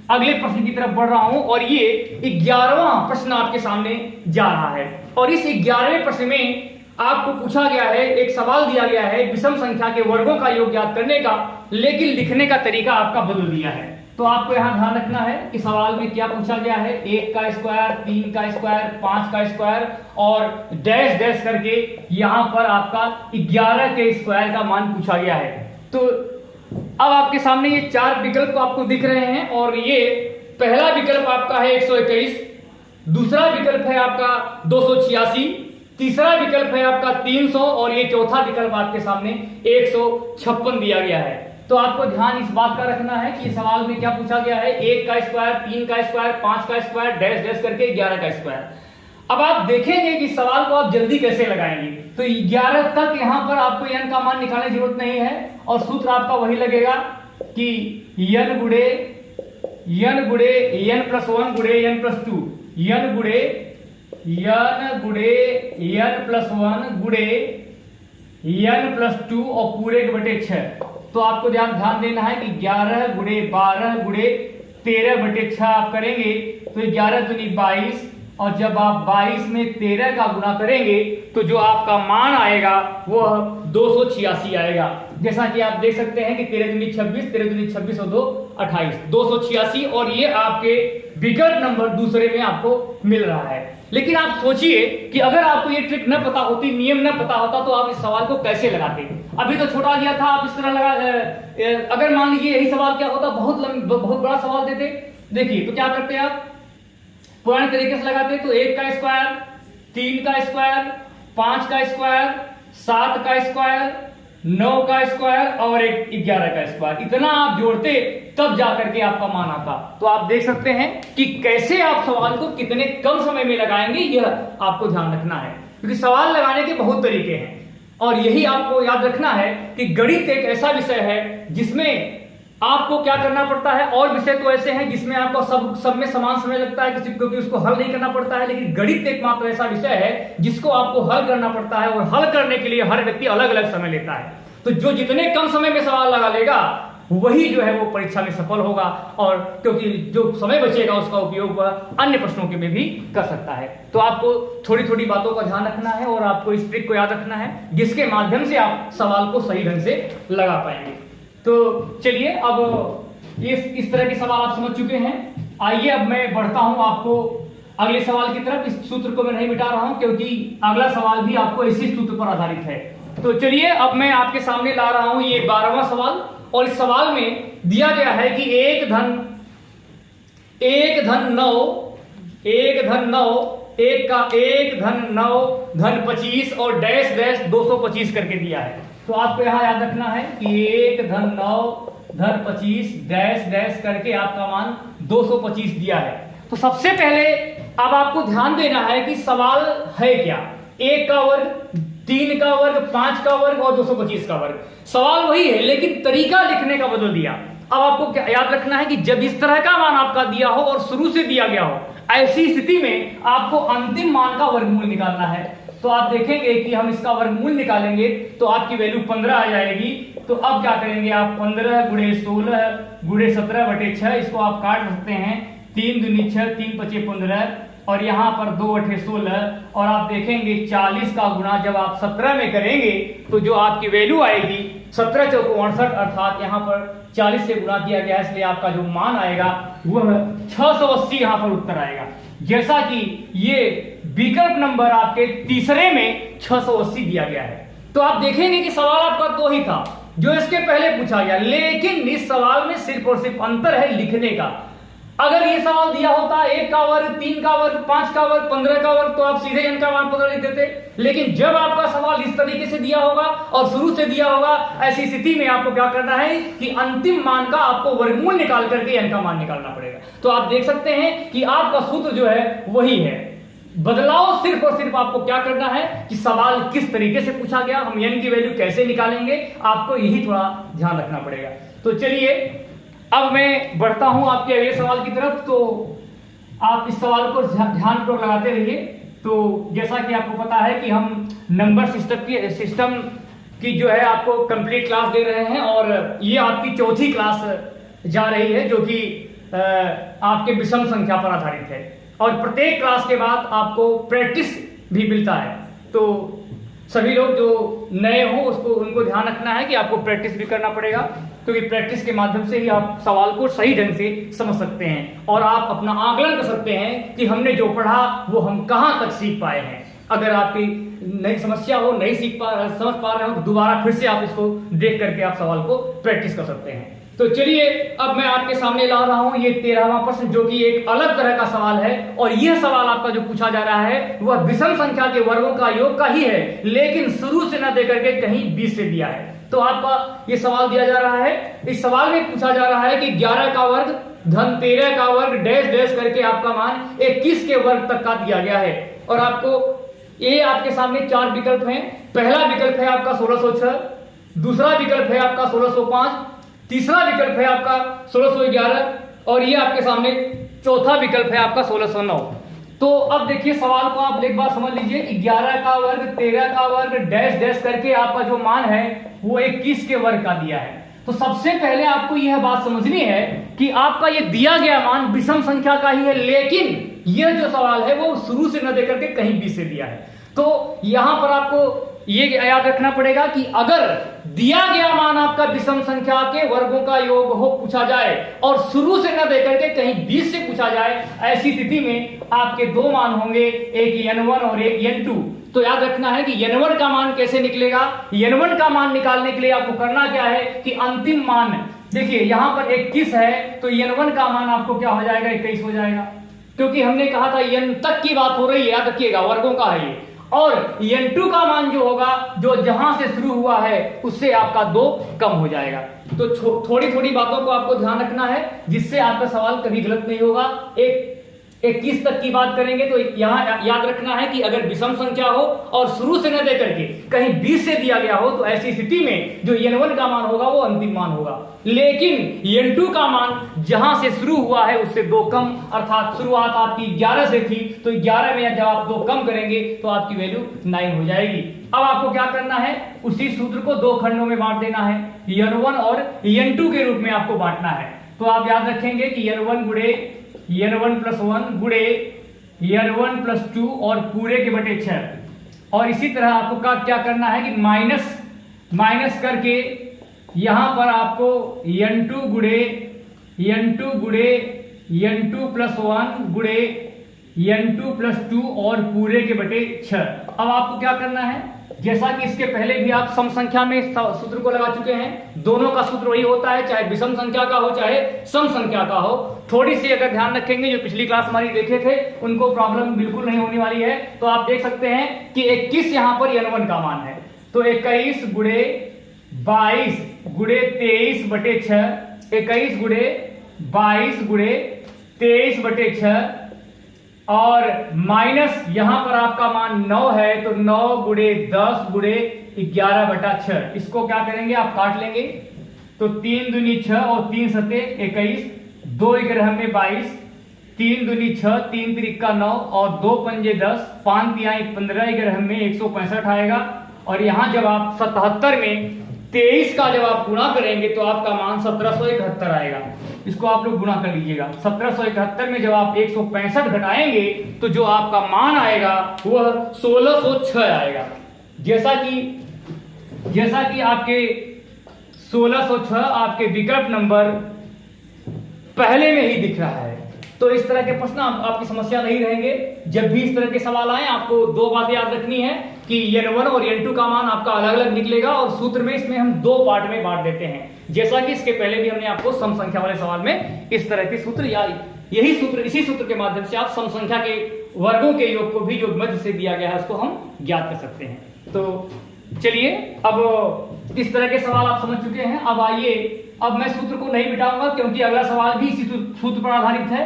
अगले प्रश्न की तरफ बढ़ रहा हूं, और ये 11वां प्रश्न आपके सामने जा रहा है। और इस 11वें प्रश्न में आपको पूछा गया है, एक सवाल दिया गया है विषम संख्या के वर्गों का योग ज्ञात करने का, लेकिन लिखने का तरीका आपका बदल दिया है। तो आपको यहां ध्यान रखना है कि सवाल में क्या पूछा गया है, 1 का स्क्वायर, 3 का स्क्वायर, 5 का स्क्वायर और डैश डैश करके यहां पर आपका 11 के स्क्वायर का मान पूछा गया है। तो अब आपके सामने ये 4 विकल्प आपको दिख रहे हैं, और ये पहला विकल्प आपका है 121, दूसरा विकल्प है आपका 286, तीसरा विकल्प है आपका 300 और ये चौथा विकल्प आपके सामने 156 दिया गया है। तो आपको ध्यान इस बात का रखना है कि सवाल में क्या पूछा गया है, 1 का स्क्वायर, 3 का स्क्वायर, 5 का स्क्वायर, डैश डैश करके 11 का स्क्वायर। अब आप देखेंगे कि सवाल को आप जल्दी कैसे लगाएंगे। तो 11 तक यहां पर आपको n का मान निकालने की जरूरत नहीं है, और सूत्र आपका वही लगेगा कि n गुड़े n प्लस 1 गुड़े n प्लस 2, n गुड़े n प्लस 1 गुड़े n प्लस 2 और पूरे के बटे 6। तो आपको ध्यान देना है कि 11 गुड़े 12 गुड़े 13 बटे 6 आप करेंगे तो 11 दूनी 22, और जब आप 22 में 13 का गुना करेंगे तो जो आपका मान आएगा वह 286 आएगा। जैसा कि आप देख सकते हैं कि 13 दूनी 26, 13 दूनी 26 और 2 28, 286, और ये आपके विकल्प नंबर दूसरे में आपको मिल रहा है। लेकिन आप सोचिए कि अगर आपको ये ट्रिक न पता होती, नियम न पता होता, तो आप इस सवाल को कैसे लगाते। अभी तो छोटा दिया था, आप इस तरह लगा। अगर मान लीजिए यही सवाल क्या होता, बहुत बड़ा सवाल देते। देखिए तो क्या करते आप, पुराने तरीके से लगाते। तो 1 का स्क्वायर, 3 का स्क्वायर, 5 का स्क्वायर, 7 का स्क्वायर, 9 का स्क्वायर और 11 का स्क्वायर, इतना आप जोड़ते तब जाकर के आपका मान आता। तो आप देख सकते हैं कि कैसे आप सवाल को कितने कम समय में लगाएंगे, यह आपको ध्यान रखना है, क्योंकि सवाल लगाने के बहुत तरीके हैं। और यही आपको याद रखना है कि गणित एक ऐसा विषय है जिसमें आपको क्या करना पड़ता है। और विषय तो ऐसे हैं जिसमें आपको सब में समान समय लगता है, किसी क्योंकि उसको हल नहीं करना पड़ता है, लेकिन गणित एकमात्र ऐसा विषय है जिसको आपको हल करना पड़ता है, और हल करने के लिए हर व्यक्ति अलग अलग समय लेता है। तो जो जितने कम समय में सवाल लगा लेगा वही जो है वो परीक्षा में सफल होगा, और क्योंकि जो समय बचेगा उसका उपयोग वह अन्य प्रश्नों के में भी कर सकता है। तो आपको थोड़ी थोड़ी बातों का ध्यान रखना है, और आपको इस ट्रिक को याद रखना है, जिसके माध्यम से आप सवाल को सही ढंग से लगा पाएंगे। तो चलिए अब इस तरह के सवाल आप समझ चुके हैं। आइए अब मैं बढ़ता हूं आपको अगले सवाल की तरफ। इस सूत्र को मैं नहीं मिटा रहा हूं क्योंकि अगला सवाल भी आपको इसी सूत्र पर आधारित है। तो चलिए अब मैं आपके सामने ला रहा हूं ये 12वां सवाल, और इस सवाल में दिया गया है कि 1 धन 9, 1 धन 9, 1 का 1 धन 9 धन 25 और डैश डैश 225 करके दिया है। तो आपको यहां याद रखना है कि 1 धन 9 धन 25 डैश डैश करके आपका मान 225 दिया है। तो सबसे पहले अब आपको ध्यान देना है कि सवाल है क्या। 1 का वर्ग, 3 का वर्ग, 5 का वर्ग और 225 का वर्ग। सवाल वही है लेकिन तरीका लिखने का बदल दिया। अब आपको क्या याद रखना है कि जब इस तरह का मान आपका दिया हो और शुरू से दिया गया हो, ऐसी स्थिति में आपको अंतिम मान का वर्गमूल निकालना है। तो आप देखेंगे कि हम इसका वर्गमूल निकालेंगे तो आपकी वैल्यू 15 आ जाएगी। तो अब क्या करेंगे आप 15 गुणे 16 गुणे 17/6 इसको आप काट सकते हैं। 3 दूनी 6, 3 पचे 15 और यहाँ पर 2/16 और आप देखेंगे 40 का गुणा जब आप 17 में करेंगे तो जो आपकी वैल्यू आएगी 17 चौको 68, अर्थात यहाँ पर 40 से गुणा दिया गया है इसलिए आपका जो मान आएगा वह 680 यहाँ पर उत्तर आएगा। जैसा कि ये विकल्प नंबर आपके तीसरे में 680 दिया गया है। तो आप देखेंगे कि सवाल आपका 2 ही था जो इसके पहले पूछा गया, लेकिन इस सवाल में सिर्फ और सिर्फ अंतर है लिखने का। अगर ये सवाल दिया होता 1 का वर्ग, 3 का वर्ग, 5 का वर्ग, 15 का वर्ग तो आप सीधे n का मान 15 लिख देते। लेकिन जब आपका सवाल इस तरीके से दिया होगा और शुरू से दिया होगा, ऐसी स्थिति में आपको क्या करना है कि अंतिम मान का आपको वर्गमूल निकाल करके n का मान निकालना पड़ेगा। तो आप देख सकते हैं कि आपका सूत्र जो है वही है। बदलाव सिर्फ और सिर्फ आपको क्या करना है कि सवाल किस तरीके से पूछा गया, हम n की वैल्यू कैसे निकालेंगे, आपको यही थोड़ा ध्यान रखना पड़ेगा। तो चलिए अब मैं बढ़ता हूं आपके अगले सवाल की तरफ। तो आप इस सवाल को ध्यानपूर्वक लगाते रहिए। तो जैसा कि आपको पता है कि हम नंबर सिस्टम की जो है आपको कंप्लीट क्लास दे रहे हैं और ये आपकी चौथी क्लास जा रही है जो कि आपके विषम संख्या पर आधारित है। और प्रत्येक क्लास के बाद आपको प्रैक्टिस भी मिलता है। तो सभी लोग जो नए हो उनको ध्यान रखना है कि आपको प्रैक्टिस भी करना पड़ेगा, क्योंकि प्रैक्टिस के माध्यम से ही आप सवाल को सही ढंग से समझ सकते हैं और आप अपना आकलन कर सकते हैं कि हमने जो पढ़ा वो हम कहाँ तक सीख पाए हैं। अगर आपकी नई समस्या हो, नहीं समझ पा रहे हो तो दोबारा फिर से आप इसको देख करके आप सवाल को प्रैक्टिस कर सकते हैं। तो चलिए अब मैं आपके सामने ला रहा हूं ये 13वां प्रश्न जो कि एक अलग तरह का सवाल है। और यह सवाल आपका जो पूछा जा रहा है वह विषम संख्या के वर्गों का योग का ही है, लेकिन शुरू से न देकर के कहीं 20 से दिया है। तो आपका ये सवाल दिया जा रहा है। इस सवाल में पूछा जा रहा है कि 11 का वर्ग धन 13 का वर्ग डैश डैश करके आपका मान 21 के वर्ग तक का दिया गया है। और आपको ये आपके सामने 4 विकल्प हैं। पहला विकल्प है आपका 1606, दूसरा विकल्प है आपका 1605, तीसरा विकल्प है आपका 1611 और ये आपके सामने चौथा विकल्प है आपका 1609। तो अब देखिए सवाल को आप एक बार समझ लीजिए कि 11 का वर्ग 13 का वर्ग डैश डैश करके आपका जो मान है वो 21 के वर्ग का दिया है। तो सबसे पहले आपको यह बात समझनी है कि आपका ये दिया गया मान विषम संख्या का ही है, लेकिन यह जो सवाल है वो शुरू से न देकर के कहीं 20 से दिया है। तो यहां पर आपको ये याद रखना पड़ेगा कि अगर दिया गया मान आपका विषम संख्या के वर्गों का योग हो पूछा जाए और शुरू से न देकर के कहीं 20 से पूछा जाए, ऐसी स्थिति में आपके 2 मान होंगे, एक n1 और एक n2। तो याद रखना है कि n1 का मान कैसे निकलेगा। n1 का मान निकालने के लिए आपको करना क्या है कि अंतिम मान देखिए यहां पर 21 है तो n1 का मान आपको क्या हो जाएगा 21 हो जाएगा, क्योंकि हमने कहा था n तक की बात हो रही है, याद रखिएगा वर्गों का है ये। और n2 का मान जो होगा जो जहां से शुरू हुआ है उससे आपका 2 कम हो जाएगा। तो थोड़ी थोड़ी बातों को आपको ध्यान रखना है जिससे आपका सवाल कभी गलत नहीं होगा। 21 तक की बात करेंगे तो यहां याद रखना है कि अगर विषम संख्या हो और शुरू से न दे करके कहीं 20 से दिया गया हो तो ऐसी स्थिति में जो n1 का मान होगा वो अंतिम मान होगा, लेकिन n2 का मान जहां से शुरू हुआ है उससे 2 कम, अर्थात शुरुआत आपकी 11 से थी तो 11 में जब आप 2 कम करेंगे तो आपकी वैल्यू 9 हो जाएगी। अब आपको क्या करना है, उसी सूत्र को 2 खंडों में बांट देना है, n1 और n2 के रूप में आपको बांटना है। तो आप याद रखेंगे कि n1 गुणे n1 + 1 गुणे n1 + 2 और पूरे के बटे 6। और इसी तरह आपको क्या करना है कि माइनस करके यहां पर आपको n2 गुणे n2 + 1 गुणे n2 + 2 और पूरे के बटे 6। अब आपको क्या करना है जैसा कि इसके पहले भी आप सम संख्या में इस सूत्र को लगा चुके हैं। दोनों का सूत्र वही होता है, चाहे विषम संख्या का हो चाहे सम संख्या का हो। थोड़ी सी अगर ध्यान रखेंगे, जो पिछली क्लास हमारी देखे थे उनको प्रॉब्लम बिल्कुल नहीं होने वाली है। तो आप देख सकते हैं कि 21 यहाँ पर n1 का मान है, तो 21 गुणे 22 गुणे 23 बटे 6, 21 गुणे 22 गुणे 23 बटे 6 और माइनस यहां पर आपका मान 9 है, तो 9 गुणे 10 गुणे 11 बटा 6। इसको क्या करेंगे, आप काट लेंगे, तो 3 दूनी 6 और 3 सते 21, 2 ग्रह में 22, 3 दूनी 6, 3 त्रिका 9 और 2 पंजे 10, 5 तिहाई 15 ग्रह में 165 आएगा। और यहां जब आप 77 में 23 का जब आप गुणा करेंगे तो आपका मान 1771 आएगा। इसको आप लोग गुणा कर लीजिएगा। 1771 में जब आप 165 घटाएंगे तो जो आपका मान आएगा वह 1606 आएगा। जैसा कि आपके 1606 आपके विकल्प नंबर पहले में ही दिख रहा है। तो इस तरह के प्रश्न आपकी समस्या नहीं रहेंगे। जब भी इस तरह के सवाल आए आपको दो बातें याद रखनी है कि n1 और n2 का मान आपका अलग अलग निकलेगा और सूत्र में इसमें हम दो पार्ट में बांट देते हैं। जैसा कि इसके पहले भी हमने आपको सम संख्या वाले सवाल में इस तरह के सूत्र या इसी सूत्र के माध्यम से आप सम संख्या के वर्गों के योग को भी जो मध्य से दिया गया है उसको हम ज्ञात कर सकते हैं। तो चलिए, अब इस तरह के सवाल आप समझ चुके हैं। अब आइए, अब मैं सूत्र को नहीं मिटाऊंगा क्योंकि अगला सवाल भी इसी सूत्र पर आधारित है।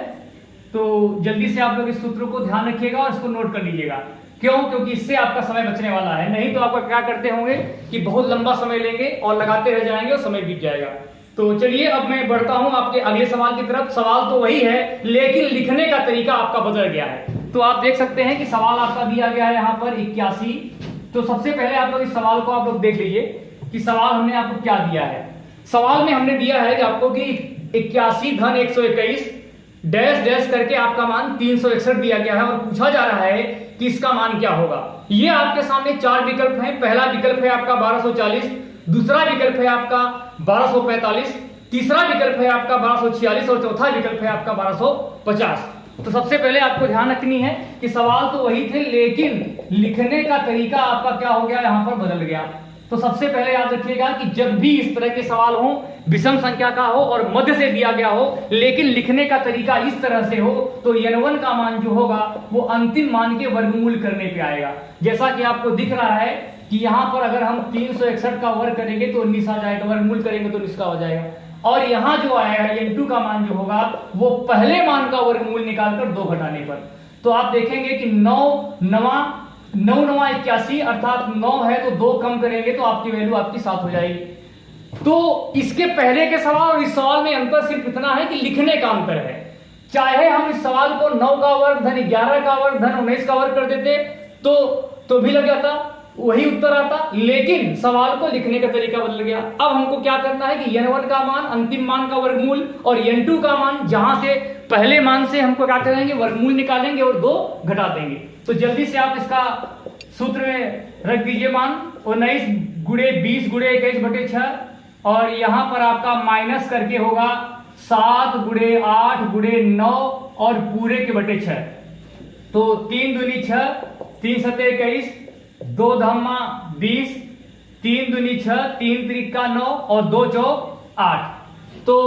तो जल्दी से आप लोग इस सूत्र को ध्यान रखिएगा और इसको नोट कर लीजिएगा। क्यों? क्योंकि इससे आपका समय बचने वाला है। नहीं तो आपका क्या करते होंगे कि बहुत लंबा समय लेंगे और लगाते रह जाएंगे और समय बीत जाएगा। तो चलिए, अब मैं बढ़ता हूं आपके अगले सवाल की तरफ। सवाल तो वही है लेकिन लिखने का तरीका आपका बदल गया है। तो आप देख सकते हैं कि सवाल आपका दिया गया है यहाँ पर 81। तो सबसे पहले आप लोग इस सवाल को आप लोग देख लीजिए कि सवाल हमने आपको क्या दिया है। सवाल में हमने दिया है कि आपको कि 81 धन 121 डैश डैश करके आपका मान 361 दिया गया है और पूछा जा रहा है कि इसका मान क्या होगा। ये आपके सामने चार विकल्प हैं। पहला विकल्प है आपका 1240, दूसरा विकल्प है आपका 1245, तीसरा विकल्प है आपका 1246 और चौथा विकल्प है आपका 1250। तो सबसे पहले आपको ध्यान रखनी है कि सवाल तो वही थे लेकिन लिखने का तरीका आपका क्या हो गया, यहां पर बदल गया। तो सबसे पहले याद रखिएगा कि जब भी इस तरह के सवाल हो, विषम संख्या का हो और मध्य से दिया गया हो लेकिन लिखने का तरीका इस तरह से हो, तो n1 का मान जो होगा वो अंतिम मान के वर्गमूल करने पे आएगा। जैसा कि आपको दिख रहा है कि यहां पर अगर हम 361 का वर्ग करेंगे तो 19 आ जाएगा, वर्गमूल करेंगे तो 19 का हो जाएगा। और यहां जो आएगा n2 का मान जो होगा वो पहले मान का वर्गमूल निकालकर 2 घटाने पर। तो आप देखेंगे कि 9 9 81 अर्थात 9 है तो 2 कम करेंगे तो आपकी वैल्यू आपकी 7 हो जाएगी। तो इसके पहले के सवाल और इस सवाल में अंतर सिर्फ इतना है कि लिखने का अंतर है। चाहे हम इस सवाल को 9 का वर्ग धन 11 का वर्ग धन 19 का वर्ग कर देते तो भी लग जाता, वही उत्तर आता, लेकिन सवाल को लिखने का तरीका बदल गया। अब हमको क्या करना है कि n1 का मान अंतिम मान का वर्गमूल और n2 का मान जहां से पहले मान से हमको क्या करेंगे, वर्गमूल निकालेंगे और 2 घटा देंगे। तो जल्दी से आप इसका सूत्र में रख दीजिए मान 19 गुणे 20 गुणे 21 बटे 6 और यहां पर आपका माइनस करके होगा 7 गुणे 8 गुणे 9 और पूरे के बटे 6। तो 3 दूनी 6, 3 सते 21, 2 धम्मा 20, 3 दूनी 6, 3 त्रिका 9 और 2 चौक 8। तो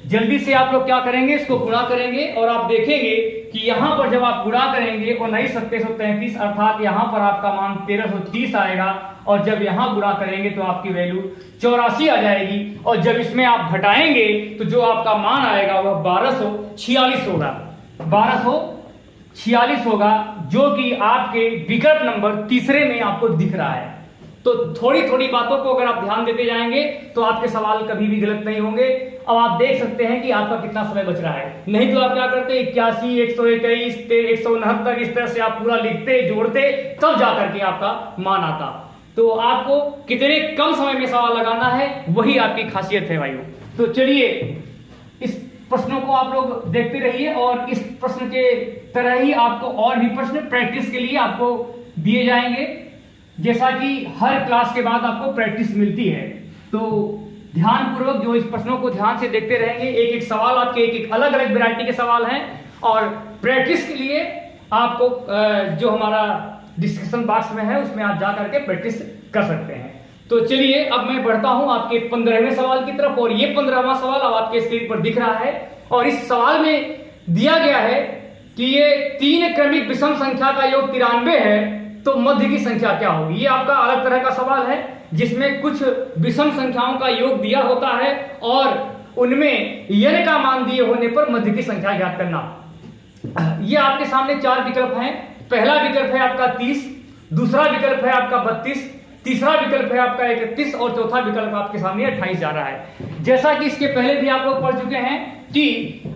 जल्दी से आप लोग क्या करेंगे, इसको गुणा करेंगे और आप देखेंगे कि यहां पर जब आप गुणा करेंगे 19 733 अर्थात यहां पर आपका मान 1330 आएगा और जब यहां गुणा करेंगे तो आपकी वैल्यू 84 आ जाएगी और जब इसमें आप घटाएंगे तो जो आपका मान आएगा वह 1246 होगा। 1246 होगा जो कि आपके विकल्प नंबर तीसरे में आपको दिख रहा है। तो थोड़ी थोड़ी बातों को अगर आप ध्यान देते जाएंगे तो आपके सवाल कभी भी गलत नहीं होंगे। अब आप देख सकते हैं कि आपका कितना समय बच रहा है। नहीं तो आप क्या करते 81 121 169 इस तरह से आप पूरा लिखते जोड़ते तब जाकर के आपका मान आता। तो आपको कितने कम समय में सवाल लगाना है वही आपकी खासियत है भाइयों। तो चलिए इस प्रश्नों को आप लोग देखते रहिए और इस प्रश्न के तरह ही आपको और भी प्रश्न प्रैक्टिस के लिए आपको दिए जाएंगे। जैसा कि हर क्लास के बाद आपको प्रैक्टिस मिलती है तो ध्यानपूर्वक जो इस प्रश्नों को ध्यान से देखते रहेंगे। एक एक सवाल आपके एक अलग अलग वैरायटी के सवाल हैं और प्रैक्टिस के लिए आपको जो हमारा डिस्क्रिप्शन बॉक्स में है, उसमें आप जा करके प्रैक्टिस कर सकते हैं। तो चलिए अब मैं बढ़ता हूं आपके 15वें सवाल की तरफ, और ये 15वां सवाल अब आपके स्क्रीन पर दिख रहा है। और इस सवाल में दिया गया है कि ये 3 क्रमिक विषम संख्या का योग 93 है, तो मध्य की संख्या क्या होगी। ये आपका अलग तरह का सवाल है जिसमें कुछ विषम संख्याओं का योग दिया होता है और उनमें n का मान दिए होने पर मध्य की संख्या ज्ञात करना। ये आपके सामने 4 विकल्प हैं। पहला विकल्प है आपका 30, दूसरा विकल्प है आपका 32, तीसरा विकल्प है आपका 31 और चौथा विकल्प आपके सामने 28 जा रहा है। जैसा कि इसके पहले भी आप लोग पढ़ चुके हैं कि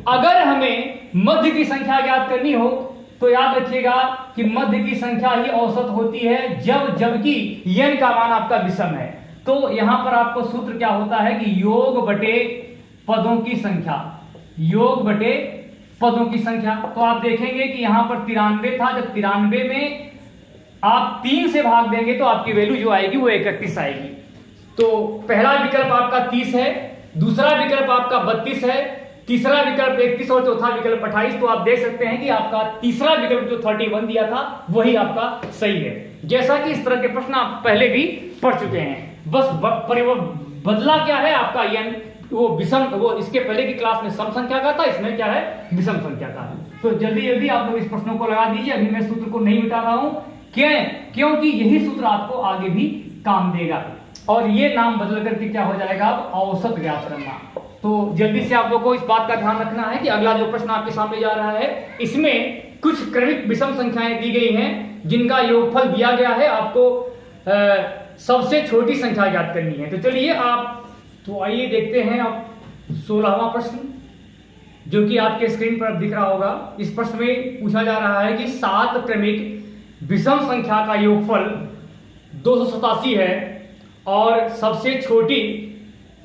अगर हमें मध्य की संख्या ज्ञात करनी हो तो याद रखिएगा कि मध्य की संख्या ही औसत होती है जबकि n का मान आपका विषम है। तो यहां पर आपको सूत्र क्या होता है कि योग बटे पदों की संख्या, योग बटे पदों की संख्या। तो आप देखेंगे कि यहां पर 93 था, जब 93 में आप 3 से भाग देंगे तो आपकी वैल्यू जो आएगी वो 31 आएगी। तो पहला विकल्प आपका 30 है, दूसरा विकल्प आपका 32 है, तीसरा विकल्प 31 और चौथा विकल्प 28। तो आप देख सकते हैं कि आपका तीसरा विकल्प जो 31 दिया था वही आपका सही है। जैसा कि इस तरह के प्रश्न आप पहले भी पढ़ चुके हैं, बस बदला क्या है आपका n वो विषम, वो इसके पहले की क्लास में सम संख्या का था, इसमें क्या है विषम संख्या का। तो जल्दी जल्दी आप लोग इस प्रश्नों को लगा दीजिए। अभी मैं सूत्र को नहीं मिटा रहा हूं, क्योंकि यही सूत्र आपको आगे भी काम देगा। और ये नाम बदल करके क्या हो जाएगा, अब औसत ज्ञात करना। तो जल्दी से आप लोगों को इस बात का ध्यान रखना है कि अगला जो प्रश्न आपके सामने जा रहा है इसमें कुछ क्रमिक विषम संख्याएं दी गई हैं जिनका योगफल दिया गया है, आपको सबसे छोटी संख्या ज्ञात करनी है। तो चलिए तो आइए देखते हैं अब 16वां प्रश्न जो कि आपके स्क्रीन पर दिख रहा होगा। इस प्रश्न में पूछा जा रहा है कि 7 क्रमिक विषम संख्या का योगफल 287 है और सबसे छोटी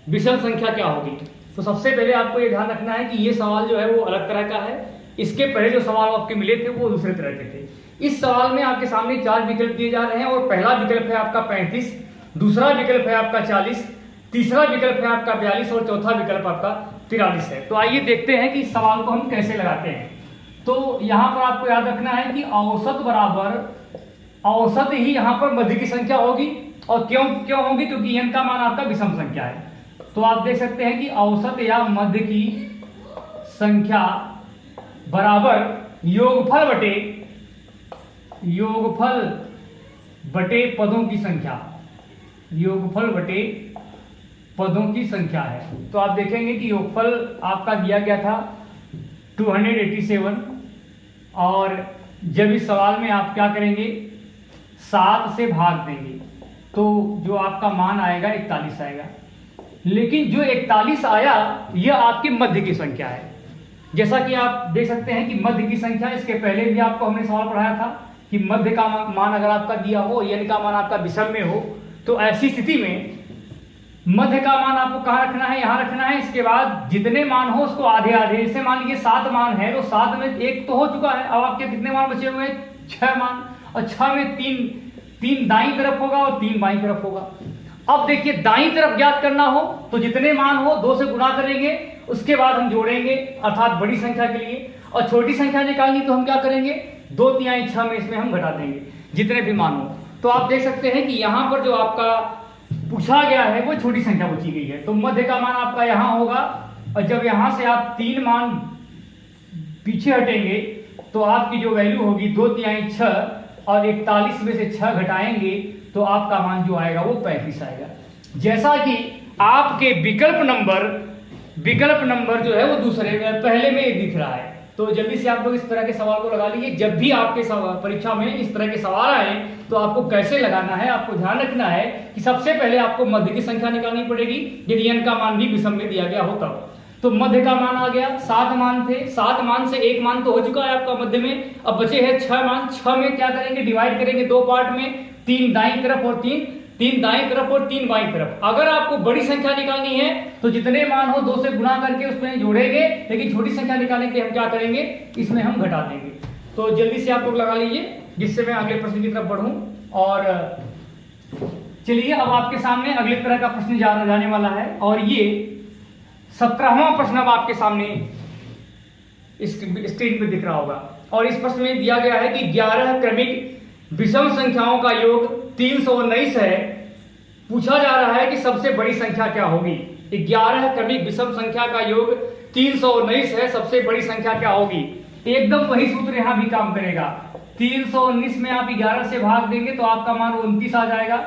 विषम संख्या क्या होगी। तो सबसे पहले आपको ये ध्यान रखना है कि ये सवाल जो है वो अलग तरह का है। इसके पहले जो सवाल आपके मिले थे वो दूसरे तरह के थे। इस सवाल में आपके सामने 4 विकल्प दिए जा रहे हैं और पहला विकल्प है आपका 35, दूसरा विकल्प है आपका 40, तीसरा विकल्प है आपका 42 और चौथा विकल्प आपका 43 है। तो आइए देखते हैं कि इस सवाल को हम कैसे लगाते हैं। तो यहां पर आपको याद रखना है कि औसत बराबर औसत ही यहां पर मध्य की संख्या होगी। और क्यों होगी, क्योंकि n का मान आपका विषम संख्या है। तो आप देख सकते हैं कि औसत या मध्य की संख्या बराबर योगफल बटे पदों की संख्या, योगफल बटे पदों की संख्या है। तो आप देखेंगे कि योगफल आपका दिया गया था 287 और जब इस सवाल में आप क्या करेंगे 7 से भाग देंगे तो जो आपका मान आएगा 41 आएगा। लेकिन जो 41 आया यह आपकी मध्य की संख्या है। जैसा कि आप देख सकते हैं कि मध्य की संख्या, इसके पहले भी आपको हमने सवाल पढ़ाया था कि मध्य का मान अगर आपका दिया हो, n का मान आपका विषम में हो, तो ऐसी स्थिति में मध्य का मान आपको कहाँ रखना है, यहाँ रखना है। इसके बाद जितने मान हो उसको आधे आधे, जैसे मान लीजिए 7 मान है तो 7 में 1 तो हो चुका है, अब आपके कितने मान बचे हुए हैं 6 मान, और 6 में 3 दाईं तरफ होगा और 3 बाईं तरफ होगा। अब देखिए दाईं तरफ ज्ञात करना हो तो जितने मान हो 2 से गुणा करेंगे, उसके बाद हम जोड़ेंगे अर्थात बड़ी संख्या के लिए, और छोटी संख्या निकालनी तो हम क्या करेंगे 2 तिहाई 6 में इसमें हम घटा देंगे जितने भी मान हो। तो आप देख सकते हैं कि यहाँ पर जो आपका पूछा गया है वो छोटी संख्या पूछी गई है। तो मध्य का मान आपका यहाँ होगा, और जब यहाँ से आप 3 मान पीछे हटेंगे तो आपकी जो वैल्यू होगी 2 तिहाई 6 और 41 में से 6 घटाएंगे तो आपका मान जो आएगा वो 35 आएगा। जैसा कि आपके विकल्प नंबर जो है वो दूसरे पहले में दिख रहा है। तो जल्दी से आप लोग इस तरह के सवाल को लगा लीजिए। जब भी आपके परीक्षा में इस तरह के सवाल आए तो आपको कैसे लगाना है, आपको ध्यान रखना है कि सबसे पहले आपको मध्य की संख्या निकालनी पड़ेगी यदि n का मान भी विषम में दिया गया हो तब। तो मध्य का मान आ गया, 7 मान थे, 7 मान से 1 मान तो हो चुका है आपका मध्य में, अब बचे हैं 6 मान। 6 में क्या करेंगे, डिवाइड करेंगे 2 पार्ट में, 3 दाईं तरफ और 3 दाईं तरफ और 3 बाईं तरफ। अगर आपको बड़ी संख्या निकालनी है तो जितने मान हो 2 से गुणा करके उसमें जोड़ेंगे, लेकिन छोटी संख्या निकालने के लिए हम क्या करेंगे, इसमें हम घटा देंगे। तो जल्दी से आप लोग लगा लीजिए जिससे मैं अगले प्रश्न की तरफ बढ़ूं। और चलिए अब आपके सामने अगले तरह का प्रश्न जाने वाला है, और ये 17वां प्रश्न अब आपके सामने स्क्रीन पे दिख रहा होगा। और इस प्रश्न में दिया गया है कि 11 क्रमिक विषम संख्याओं का योग 319 है। पूछा जा रहा है कि सबसे बड़ी संख्या क्या होगी। 11 क्रमिक विषम संख्या का योग 319 है, सबसे बड़ी संख्या क्या होगी। एकदम वही सूत्र यहां भी काम करेगा। 319 में आप 11 से भाग देंगे तो आपका मान 29 आ जाएगा।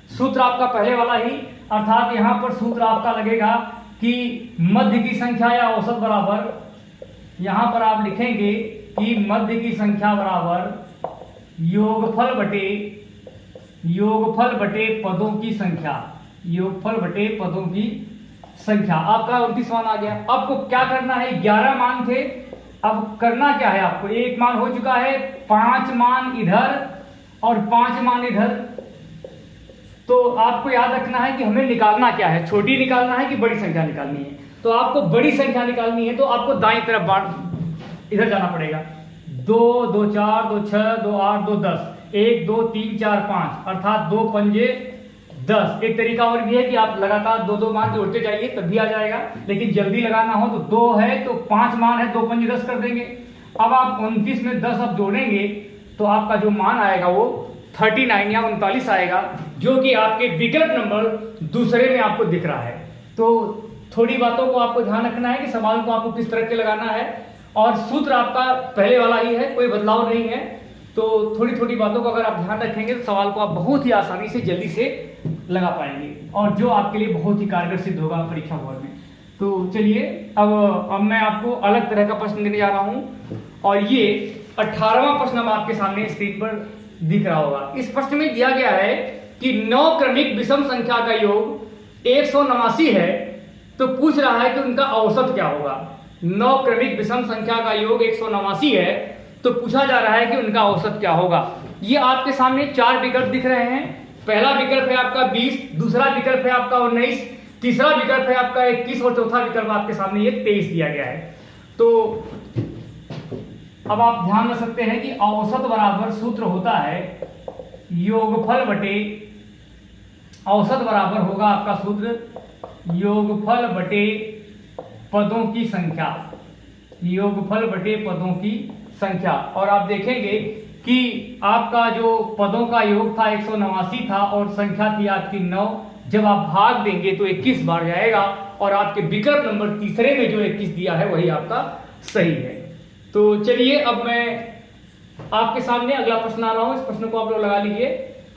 सूत्र आपका पहले वाला ही, अर्थात यहां पर सूत्र आपका लगेगा कि मध्य की संख्या या औसत बराबर, यहां पर आप लिखेंगे कि मध्य की संख्या बराबर योगफल बटे पदों की संख्या, योगफल बटे पदों की संख्या। आपका 29 मान आ गया। आपको क्या करना है, 11 मान थे, अब करना क्या है आपको, एक मान हो चुका है, 5 मान इधर और 5 मान इधर। तो आपको याद रखना है कि हमें निकालना क्या है, छोटी निकालना है कि बड़ी संख्या निकालनी है। तो आपको बड़ी संख्या निकालनी है तो आपको दाईं तरफ इधर जाना पड़ेगा। 2 2 4 2 6 2 8 2 10, 1 2 3 4 5, अर्थात 2 पंजे 10। एक तरीका और भी है कि आप लगातार 2 मान जोड़ते जाइए तब भी आ जाएगा, लेकिन जल्दी लगाना हो तो 2 है तो 5 मान है, 2 पंजे 10 कर देंगे। अब आप 29 में 10 अब जोड़ेंगे तो आपका जो मान आएगा वो 39 या 39 आएगा, जो कि आपके विकल्प नंबर दूसरे में आपको दिख रहा है। तो थोड़ी बातों को आपको ध्यान रखना है कि सवाल को आपको किस तरह के लगाना है, और सूत्र आपका पहले वाला ही है, कोई बदलाव नहीं है। तो थोड़ी थोड़ी बातों को अगर आप ध्यान रखेंगे तो सवाल को आप बहुत ही आसानी से जल्दी से लगा पाएंगे, और जो आपके लिए बहुत ही कारगर सिद्ध होगा परीक्षा भवन में। तो चलिए अब मैं आपको अलग तरह का प्रश्न देने जा रहा हूं, और ये 18वां प्रश्न अब आपके सामने स्क्रीन पर दिख रहा होगा। इस प्रश्न में दिया गया है कि 9 क्रमिक विषम संख्या का योग 189 है, तो पूछ रहा है कि उनका औसत क्या होगा। 9 क्रमिक विषम संख्या का योग 189 है, तो पूछा जा रहा है कि उनका औसत क्या होगा। ये आपके सामने 4 विकल्प दिख रहे हैं। पहला विकल्प है आपका 20, दूसरा विकल्प है आपका 19, तीसरा विकल्प है आपका 21 और चौथा विकल्प आपके सामने ये 23 दिया गया है। तो अब आप ध्यान रख सकते हैं कि औसत बराबर सूत्र होता है योगफल बटे, औसत बराबर होगा आपका सूत्र योगफल बटे पदों की संख्या, योगफल बटे पदों की संख्या। और आप देखेंगे कि आपका जो पदों का योग था 189 था और संख्या थी आपकी 9। जब आप भाग देंगे तो 21 बार जाएगा, और आपके विकल्प नंबर तीसरे में जो 21 दिया है वही आपका सही है। तो चलिए अब मैं आपके सामने अगला प्रश्न आ रहा हूं, इस प्रश्न को आप लोग लगा लीजिए।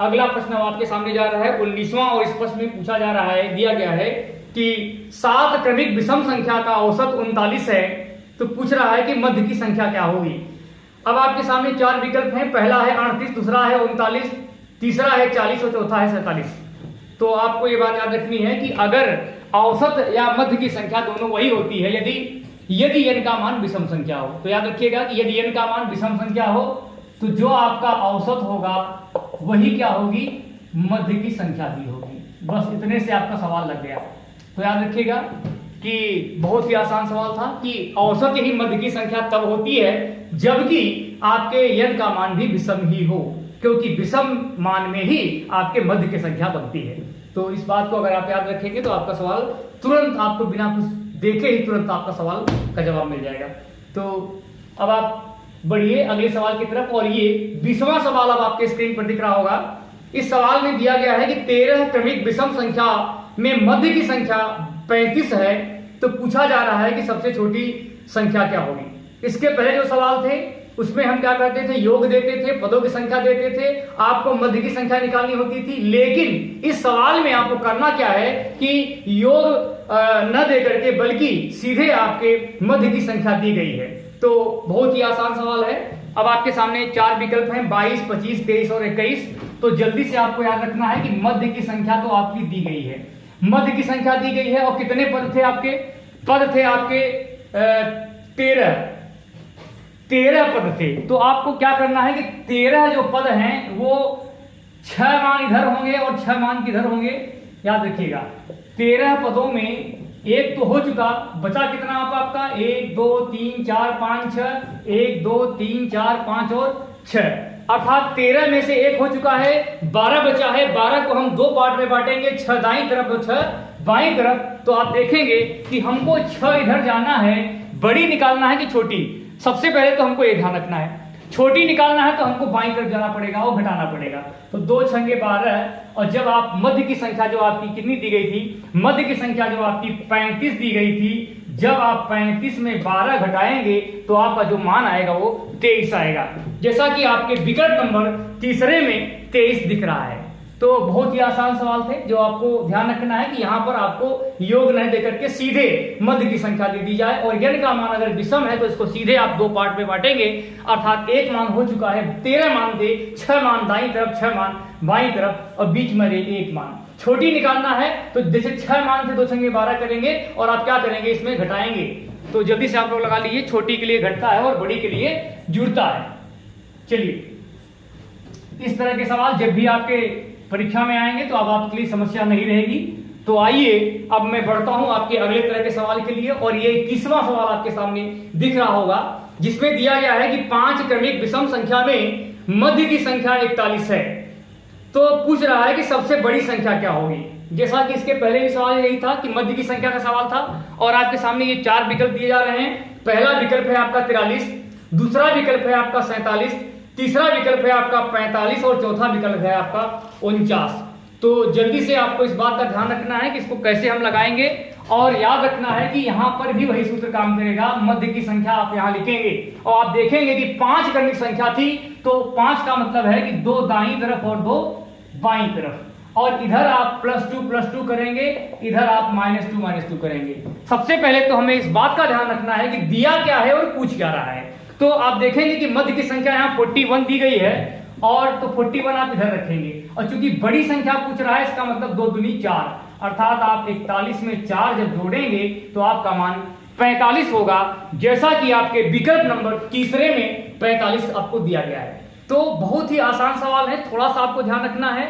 अगला प्रश्न आपके सामने जा रहा है 19वां, और इस प्रश्न में पूछा जा रहा है, दिया गया है कि 7 क्रमिक विषम संख्या का औसत 39 है, तो पूछ रहा है कि मध्य की संख्या क्या होगी। अब आपके सामने 4 विकल्प हैं, पहला है 38, दूसरा है 39, तीसरा है 40 और चौथा है 47। तो आपको ये बात याद रखनी है कि अगर औसत या मध्य की संख्या दोनों वही होती है यदि n का मान विषम संख्या हो। तो याद रखिएगा कि यदि n का मान विषम संख्या हो तो जो आपका औसत होगा वही क्या होगी, मध्य की संख्या भी होगी। बस इतने से आपका सवाल लग गया। तो याद रखिएगा कि बहुत ही आसान सवाल था कि औसत ही मध्य की संख्या तब होती है जबकि आपके n का मान भी विषम ही हो, क्योंकि विषम मान में ही आपके मध्य की संख्या बनती है। तो इस बात को अगर आप याद रखेंगे तो आपका सवाल तुरंत, आपको बिना कुछ देखे ही तुरंत आपका सवाल का जवाब मिल जाएगा। तो अब आप बढ़िए अगले सवाल की तरफ, और ये 20वां सवाल अब आपके स्क्रीन पर दिख रहा होगा। इस सवाल में दिया गया है कि 13 क्रमिक विषम संख्या में मध्य की संख्या 35 है, तो पूछा जा रहा है कि सबसे छोटी संख्या क्या होगी। इसके पहले जो सवाल थे उसमें हम क्या करते थे, योग देते थे, पदों की संख्या देते थे, आपको मध्य की संख्या निकालनी होती थी। लेकिन इस सवाल में आपको करना क्या है कि योग न दे करके बल्कि सीधे आपके मध्य की संख्या दी गई है। तो बहुत ही आसान सवाल है। अब आपके सामने 4 विकल्प हैं, 22, 25, 23 और 21। तो जल्दी से आपको याद रखना है कि मध्य की संख्या तो आपकी दी गई है, मध्य की संख्या दी गई है। और कितने पद थे आपके, पद थे आपके 13 पद थे। तो आपको क्या करना है कि 13 जो पद हैं वो 6 मान इधर होंगे और 6 मान किधर होंगे। याद रखिएगा 13 पदों में एक तो हो चुका, बचा कितना आपका 1 2 3 4 5 6, 1 2 3 4 5 और 6, अर्थात 13 में से एक हो चुका है, 12 बचा है। 12 को हम 2 पार्ट में बांटेंगे, 6 दाईं तरफ और 6 बाईं तरफ। तो आप देखेंगे कि हमको 6 इधर जाना है, बड़ी निकालना है कि छोटी। सबसे पहले तो हमको ये ध्यान रखना है छोटी निकालना है तो हमको बाईं तरफ जाना पड़ेगा और घटाना पड़ेगा। तो 2 छंगे 12, और जब आप मध्य की संख्या जो आपकी कितनी दी गई थी, मध्य की संख्या जो आपकी 35 दी गई थी, जब आप 35 में 12 घटाएंगे तो आपका जो मान आएगा वो 23 आएगा। जैसा कि आपके विकल्प नंबर तीसरे में 23 दिख रहा है। तो बहुत ही आसान सवाल थे। जो आपको ध्यान रखना है कि यहाँ पर आपको योग नहीं देकर के सीधे मध्य की संख्या दे दी जाए, और n का मान अगर विषम है तो इसको सीधे आप 2 पार्ट में बांटेंगे, अर्थात 1 मान हो चुका है, 13 मान थे, 6 मान दाईं तरफ, 6 मान बाईं तरफ, और बीच में 1 मान। छोटी निकालना है तो जैसे 6 मान थे 2 छंगे 12 करेंगे, और आप क्या करेंगे, इसमें घटाएंगे। तो जल्दी से आप लोग लगा लीजिए, छोटी के लिए घटता है और बड़ी के लिए जुड़ता है। चलिए, इस तरह के सवाल जब भी आपके परीक्षा में आएंगे तो अब आपके लिए समस्या नहीं रहेगी। तो आइए अब मैं बढ़ता हूं आपके अगले तरह के सवाल के लिए, और ये 21वां सवाल आपके सामने दिख रहा होगा, जिसमें दिया गया है कि 5 क्रमिक विषम संख्या में मध्य की संख्या 41 है। तो पूछ रहा है कि सबसे बड़ी संख्या क्या होगी। जैसा कि इसके पहले भी सवाल यही था कि मध्य की संख्या का सवाल था, और आपके सामने ये 4 विकल्प दिए जा रहे हैं। पहला विकल्प है आपका 43, दूसरा विकल्प है आपका 47, तीसरा विकल्प है आपका 45, और चौथा विकल्प है आपका 49। तो जल्दी से आपको इस बात का ध्यान रखना है कि इसको कैसे हम लगाएंगे, और याद रखना है कि यहाँ पर भी वही सूत्र काम करेगा। मध्य की संख्या आप यहाँ लिखेंगे, और आप देखेंगे कि 5 क्रमिक संख्या थी, तो 5 का मतलब है कि 2 दाईं तरफ और 2 बाईं तरफ, और इधर आप +2 करेंगे, इधर आप -2 करेंगे। सबसे पहले तो हमें इस बात का ध्यान रखना है कि दिया क्या है और पूछ क्या रहा है। तो आप देखेंगे कि मध्य की संख्या यहाँ 41 दी गई है, और तो 41 आप इधर रखेंगे, और चूंकि बड़ी संख्या पूछ रहा है, इसका मतलब 2 दूनी 4, अर्थात आप 41 में 4 जब जोड़ेंगे तो आपका मान 45 होगा, जैसा कि आपके विकल्प नंबर तीसरे में 45 आपको दिया गया है। तो बहुत ही आसान सवाल है। थोड़ा सा आपको ध्यान रखना है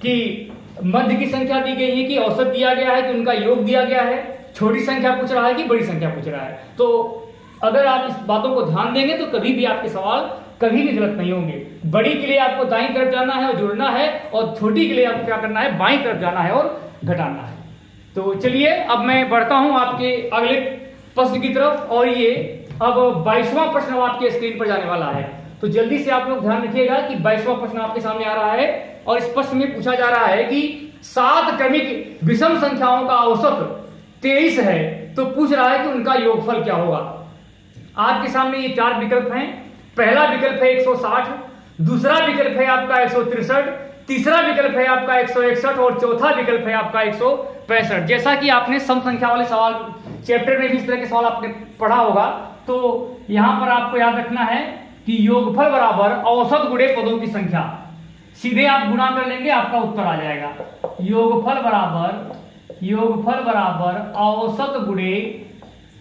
कि मध्य की संख्या दी गई है कि औसत दिया गया है कि उनका योग दिया गया है, छोटी संख्या पूछ रहा है कि बड़ी संख्या पूछ रहा है। तो अगर आप इस बातों को ध्यान देंगे तो कभी भी आपके सवाल कभी भी गलत नहीं होंगे। बड़ी के लिए आपको दाईं तरफ जाना है और जुड़ना है, और छोटी के लिए आपको क्या करना है, बाईं तरफ जाना है और घटाना है। तो चलिए अब मैं बढ़ता हूं आपके अगले प्रश्न की तरफ, और ये अब 22वां प्रश्न आपके स्क्रीन पर जाने वाला है। तो जल्दी से आप लोग ध्यान रखिएगा कि 22वां प्रश्न आपके सामने आ रहा है, और इस प्रश्न में पूछा जा रहा है कि 7 क्रमिक विषम संख्याओं का औसत 23 है, तो पूछ रहा है कि उनका योगफल क्या होगा। आपके सामने ये 4 विकल्प हैं। पहला विकल्प है 160, दूसरा विकल्प है आपका 163, तीसरा विकल्प है आपका 161, और चौथा विकल्प है आपका 165। जैसा कि आपने सम संख्या वाले सवाल चैप्टर में भी इस तरह के सवाल आपने पढ़ा होगा, तो यहां पर आपको याद रखना है कि योगफल बराबर औसत गुणे पदों की संख्या। सीधे आप गुणा कर लेंगे, आपका उत्तर आ जाएगा। योगफल बराबर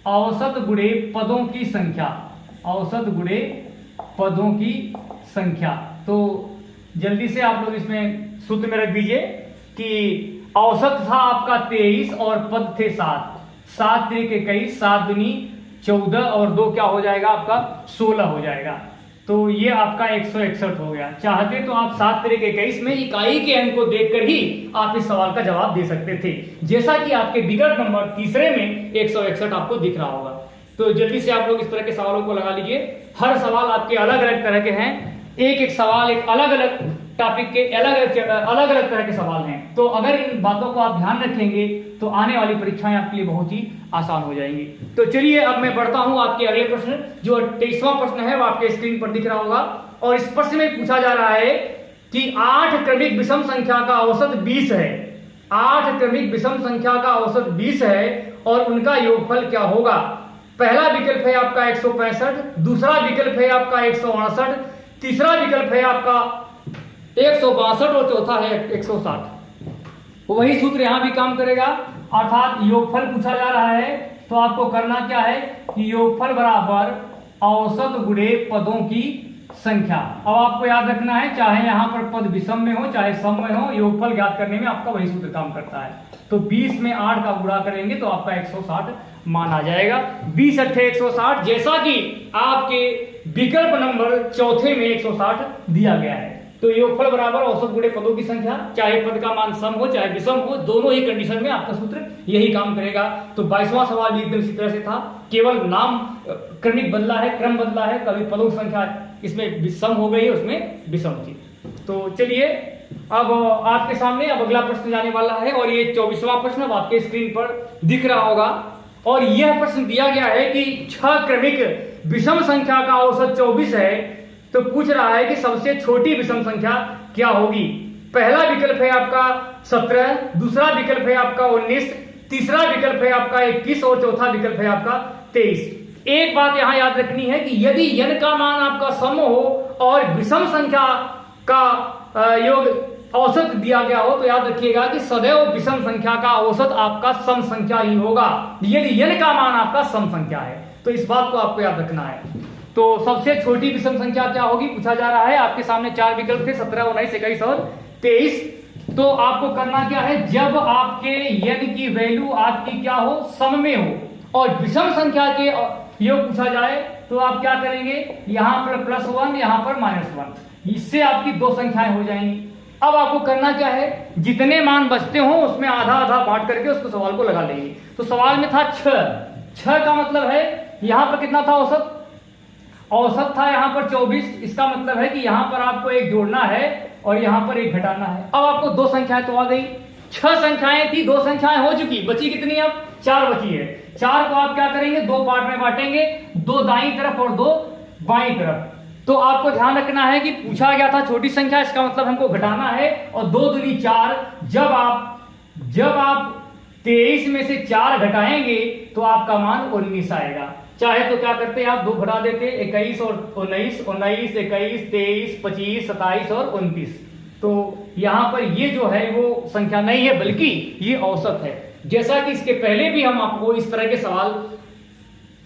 औसत गुणे पदों की संख्या, औसत गुणे पदों की संख्या। तो जल्दी से आप लोग इसमें सूत्र में रख दीजिए कि औसत था आपका 23 और पद थे 7, 7 3 21, 7 दूनी 14, और 2 क्या हो जाएगा आपका 16 हो जाएगा। तो ये आपका 161 हो गया। चाहते तो आप 7 3 21 में इकाई के अंक को देखकर ही आप इस सवाल का जवाब दे सकते थे, जैसा कि आपके विकल्प नंबर तीसरे में 161 आपको दिख रहा होगा। तो जल्दी से आप लोग इस तरह के सवालों को लगा लीजिए। हर सवाल आपके अलग अलग तरह के हैं, एक एक सवाल एक अलग अलग टॉपिक के अलग अलग तरह के सवाल हैं। तो अगर इन बातों को आप ध्यान रखेंगे तो आने वाली परीक्षाएं आपके लिए बहुत ही आसान हो जाएंगी। तो चलिए अब मैं बढ़ता हूं आपके अगले प्रश्न, जो 23वां प्रश्न है वो आपके स्क्रीन पर दिख रहा होगा, और इस प्रश्न में पूछा जा रहा है कि 8 क्रमिक विषम संख्या का औसत 20 है। 8 क्रमिक विषम संख्या का औसत 20 है, और उनका योगफल क्या होगा। पहला विकल्प है आपका 165, दूसरा विकल्प है आपका 168, तीसरा विकल्प है आपका 162, और चौथा है 160। वही सूत्र यहां भी काम करेगा, अर्थात योगफल पूछा जा रहा है, तो आपको करना क्या है कि योगफल बराबर औसत गुणे पदों की संख्या। अब आपको याद रखना है, चाहे यहां पर पद विषम में हो चाहे सम में हो, योगफल ज्ञात करने में आपका वही सूत्र काम करता है। तो 20 में 8 का गुणा करेंगे तो आपका 160 मान आ जाएगा। 20 8 160, जैसा कि आपके विकल्प नंबर चौथे में 160 दिया गया है। तो योगफल बराबर औसत गुणे पदों की संख्या, चाहे पद का मान सम हो चाहे विषम हो, दोनों ही कंडीशन में आपका सूत्र यही काम करेगा। तो 22वां सवाल भी एकदम इसी तरह से था। केवल नाम क्रमिक बदला है, क्रम बदला है, कभी पदों की संख्या इसमें सम हो गई है, उसमें विषम थी। तो चलिए अब आपके सामने अब अगला प्रश्न जाने वाला है और ये 24वां प्रश्न अब आपके स्क्रीन पर दिख रहा होगा। और यह प्रश्न दिया गया है कि 6 क्रमिक विषम संख्या का औसत 24 है, तो पूछ रहा है कि सबसे छोटी विषम संख्या क्या होगी। पहला विकल्प है आपका 17, दूसरा विकल्प है आपका 19, तीसरा विकल्प है आपका 21 और चौथा विकल्प है आपका 23। एक बात यहां याद रखनी है कि यदि n का मान आपका सम हो और विषम संख्या का योग औसत दिया गया हो, तो याद रखिएगा कि सदैव विषम संख्या का औसत आपका सम संख्या ही होगा, यदि n का मान आपका सम संख्या है। तो इस बात को आपको याद रखना है। तो सबसे छोटी विषम संख्या क्या होगी पूछा जा रहा है। आपके सामने 4 विकल्प थे, 17, 19, 21 और 23। तो आपको करना क्या है, जब आपके n की वैल्यू आपकी क्या हो, सम में हो और विषम संख्या के योग पूछा जाए, तो आप क्या करेंगे, यहां पर +1, यहां पर -1, इससे आपकी 2 संख्याएं हो जाएंगी। अब आपको करना क्या है, जितने मान बचते हो उसमें आधा आधा बांट करके उसको सवाल को लगा लेंगे। तो सवाल में था 6 का मतलब है यहां पर कितना था औसत, औसत था यहां पर 24। इसका मतलब है कि यहां पर आपको एक जोड़ना है और यहां पर एक घटाना है। अब आपको 2 संख्याएं तो आ गई, 6 संख्याएं थी, 2 संख्याएं हो चुकी, बची कितनी, अब 4 बची है। 4 को आप क्या करेंगे, 2 पार्ट में बांटेंगे, 2 दाईं तरफ और 2 बाईं तरफ। तो आपको ध्यान रखना है कि पूछा गया था छोटी संख्या, इसका मतलब हमको घटाना है, और 2 दूनी 4। जब आप 23 में से 4 घटाएंगे तो आपका मान 19 आएगा। चाहे तो क्या करते हैं आप 2 घटा देते, 21 और 19, 19, 21, 23, 25, 27 और 29। तो यहां पर ये जो है वो संख्या नहीं है बल्कि ये औसत है। जैसा कि इसके पहले भी हम आपको इस तरह के सवाल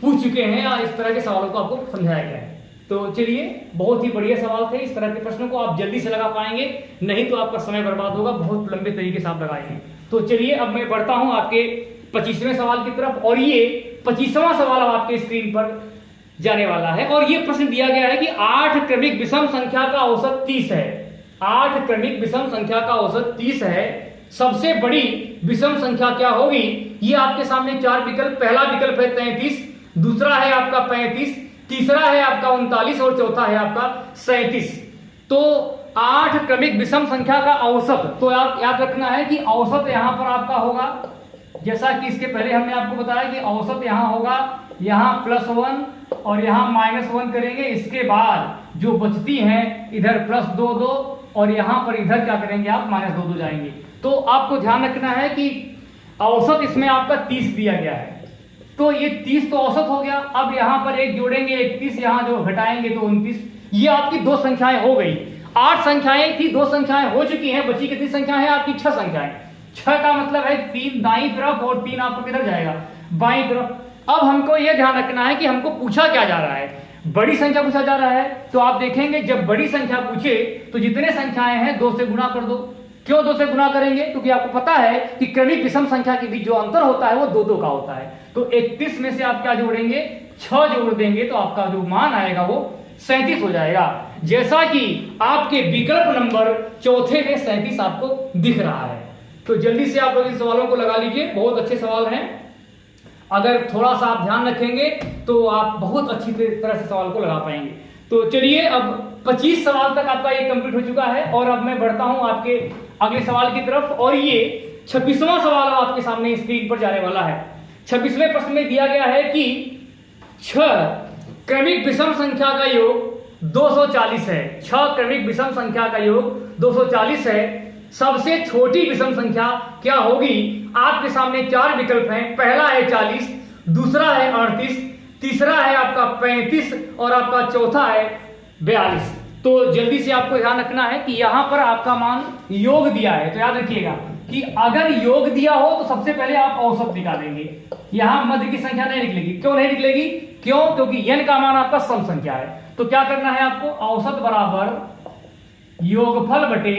पूछ चुके हैं या इस तरह के सवालों को आपको समझाया गया है। तो चलिए, बहुत ही बढ़िया सवाल थे। इस तरह के प्रश्नों को आप जल्दी से लगा पाएंगे, नहीं तो आपका समय बर्बाद होगा, बहुत लंबे तरीके से आप लगाएंगे। तो चलिए अब मैं बढ़ता हूं आपके 25वें सवाल की तरफ, और ये 25वां सवाल अब आपके स्क्रीन पर जाने वाला है। और ये प्रश्न दिया गया है कि 8 क्रमिक विषम संख्या का औसत 30 है। 8 क्रमिक विषम संख्या का औसत 30 है, सबसे बड़ी विषम संख्या क्या होगी। ये आपके सामने 4 विकल्प, पहला विकल्प है 33, दूसरा है आपका 35, तीसरा है आपका 39 और चौथा है आपका 37। तो 8 क्रमिक विषम संख्या का औसत, तो आप याद रखना है कि औसत यहां पर आपका होगा, जैसा कि इसके पहले हमने आपको बताया कि औसत यहां होगा, यहां +1 और यहां -1 करेंगे। इसके बाद जो बचती हैं इधर +2 2 और यहां पर इधर क्या करेंगे आप -2 2 जाएंगे। तो आपको ध्यान रखना है कि औसत इसमें आपका 30 दिया गया है, तो ये 30 तो औसत हो गया। अब यहां पर एक जोड़ेंगे 31, यहां जो घटाएंगे तो 29। ये आपकी 2 संख्याएं हो गई। 8 संख्याएं थी, 2 संख्याएं हो चुकी हैं, बची कितनी संख्या है आपकी, 6 संख्याएं। 6 का मतलब है 3 दाईं तरफ और 3 आपको किधर जाएगा, बाईं तरफ। अब हमको यह ध्यान रखना है कि हमको पूछा क्या जा रहा है, बड़ी संख्या पूछा जा रहा है। तो आप देखेंगे जब बड़ी संख्या पूछे तो जितने संख्याएं हैं 2 से गुणा कर दो। क्यों 2 से गुणा करेंगे, क्योंकि आपको पता है कि क्रमिक विषम संख्या के बीच जो अंतर होता है वो 2 2 का होता है। तो 31 में से आप क्या जोड़ेंगे, 6 जोड़ देंगे, तो आपका जो मान आएगा वो 37 हो जाएगा। जैसा कि आपके विकल्प नंबर 4 में 37 आपको दिख रहा है। तो जल्दी से आप लोग इन सवालों को लगा लीजिए, बहुत अच्छे सवाल हैं। अगर थोड़ा सा आप ध्यान रखेंगे तो आप बहुत अच्छी तरह से सवाल को लगा पाएंगे। तो चलिए, अब 25 सवाल तक आपका ये कंप्लीट हो चुका है और अब मैं बढ़ता हूं आपके अगले सवाल की तरफ। और ये 26वां सवाल आपके सामने स्क्रीन पर जाने वाला है। 26वें प्रश्न में दिया गया है कि 6 क्रमिक विषम संख्या का योग 240 है। 6 क्रमिक विषम संख्या का योग 240 है, सबसे छोटी विषम संख्या क्या होगी। आपके सामने 4 विकल्प हैं, पहला है 40, दूसरा है 38, तीसरा है आपका 35 और आपका चौथा है 42। तो जल्दी से आपको ध्यान रखना है कि यहां पर आपका मान योग दिया है। तो याद रखिएगा कि अगर योग दिया हो तो सबसे पहले आप औसत निकालेंगे। यहां मध्य की संख्या नहीं निकलेगी। क्यों नहीं निकलेगी, क्योंकि n का मान आपका सम संख्या है। तो क्या करना है आपको, औसत बराबर योगफल बटे